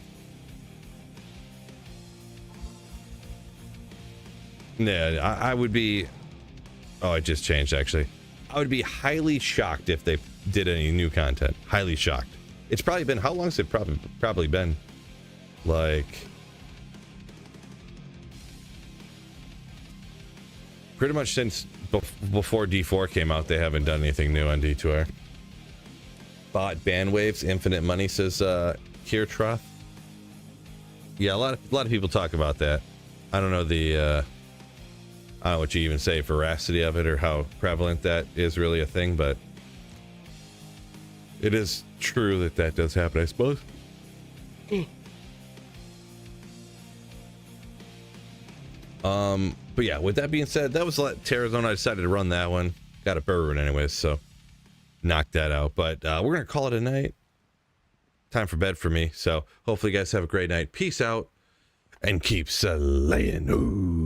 Yeah, I would be. Oh, it just changed actually. I would be highly shocked if they did any new content. Highly shocked. It's probably been, how long has it probably been? Like pretty much since before D4 came out, they haven't done anything new on D2R. Bought band waves, infinite money, says Kirtroth. Yeah, a lot of people talk about that. I don't know I don't know what you even say, veracity of it or how prevalent that is really a thing, but it is true that does happen, I suppose. But yeah, with that being said, that was Terrazone. I decided to run that one. Got a bourbon anyways, so knocked that out. But we're gonna call it a night. Time for bed for me. So hopefully you guys have a great night. Peace out and keep slaying. Ooh.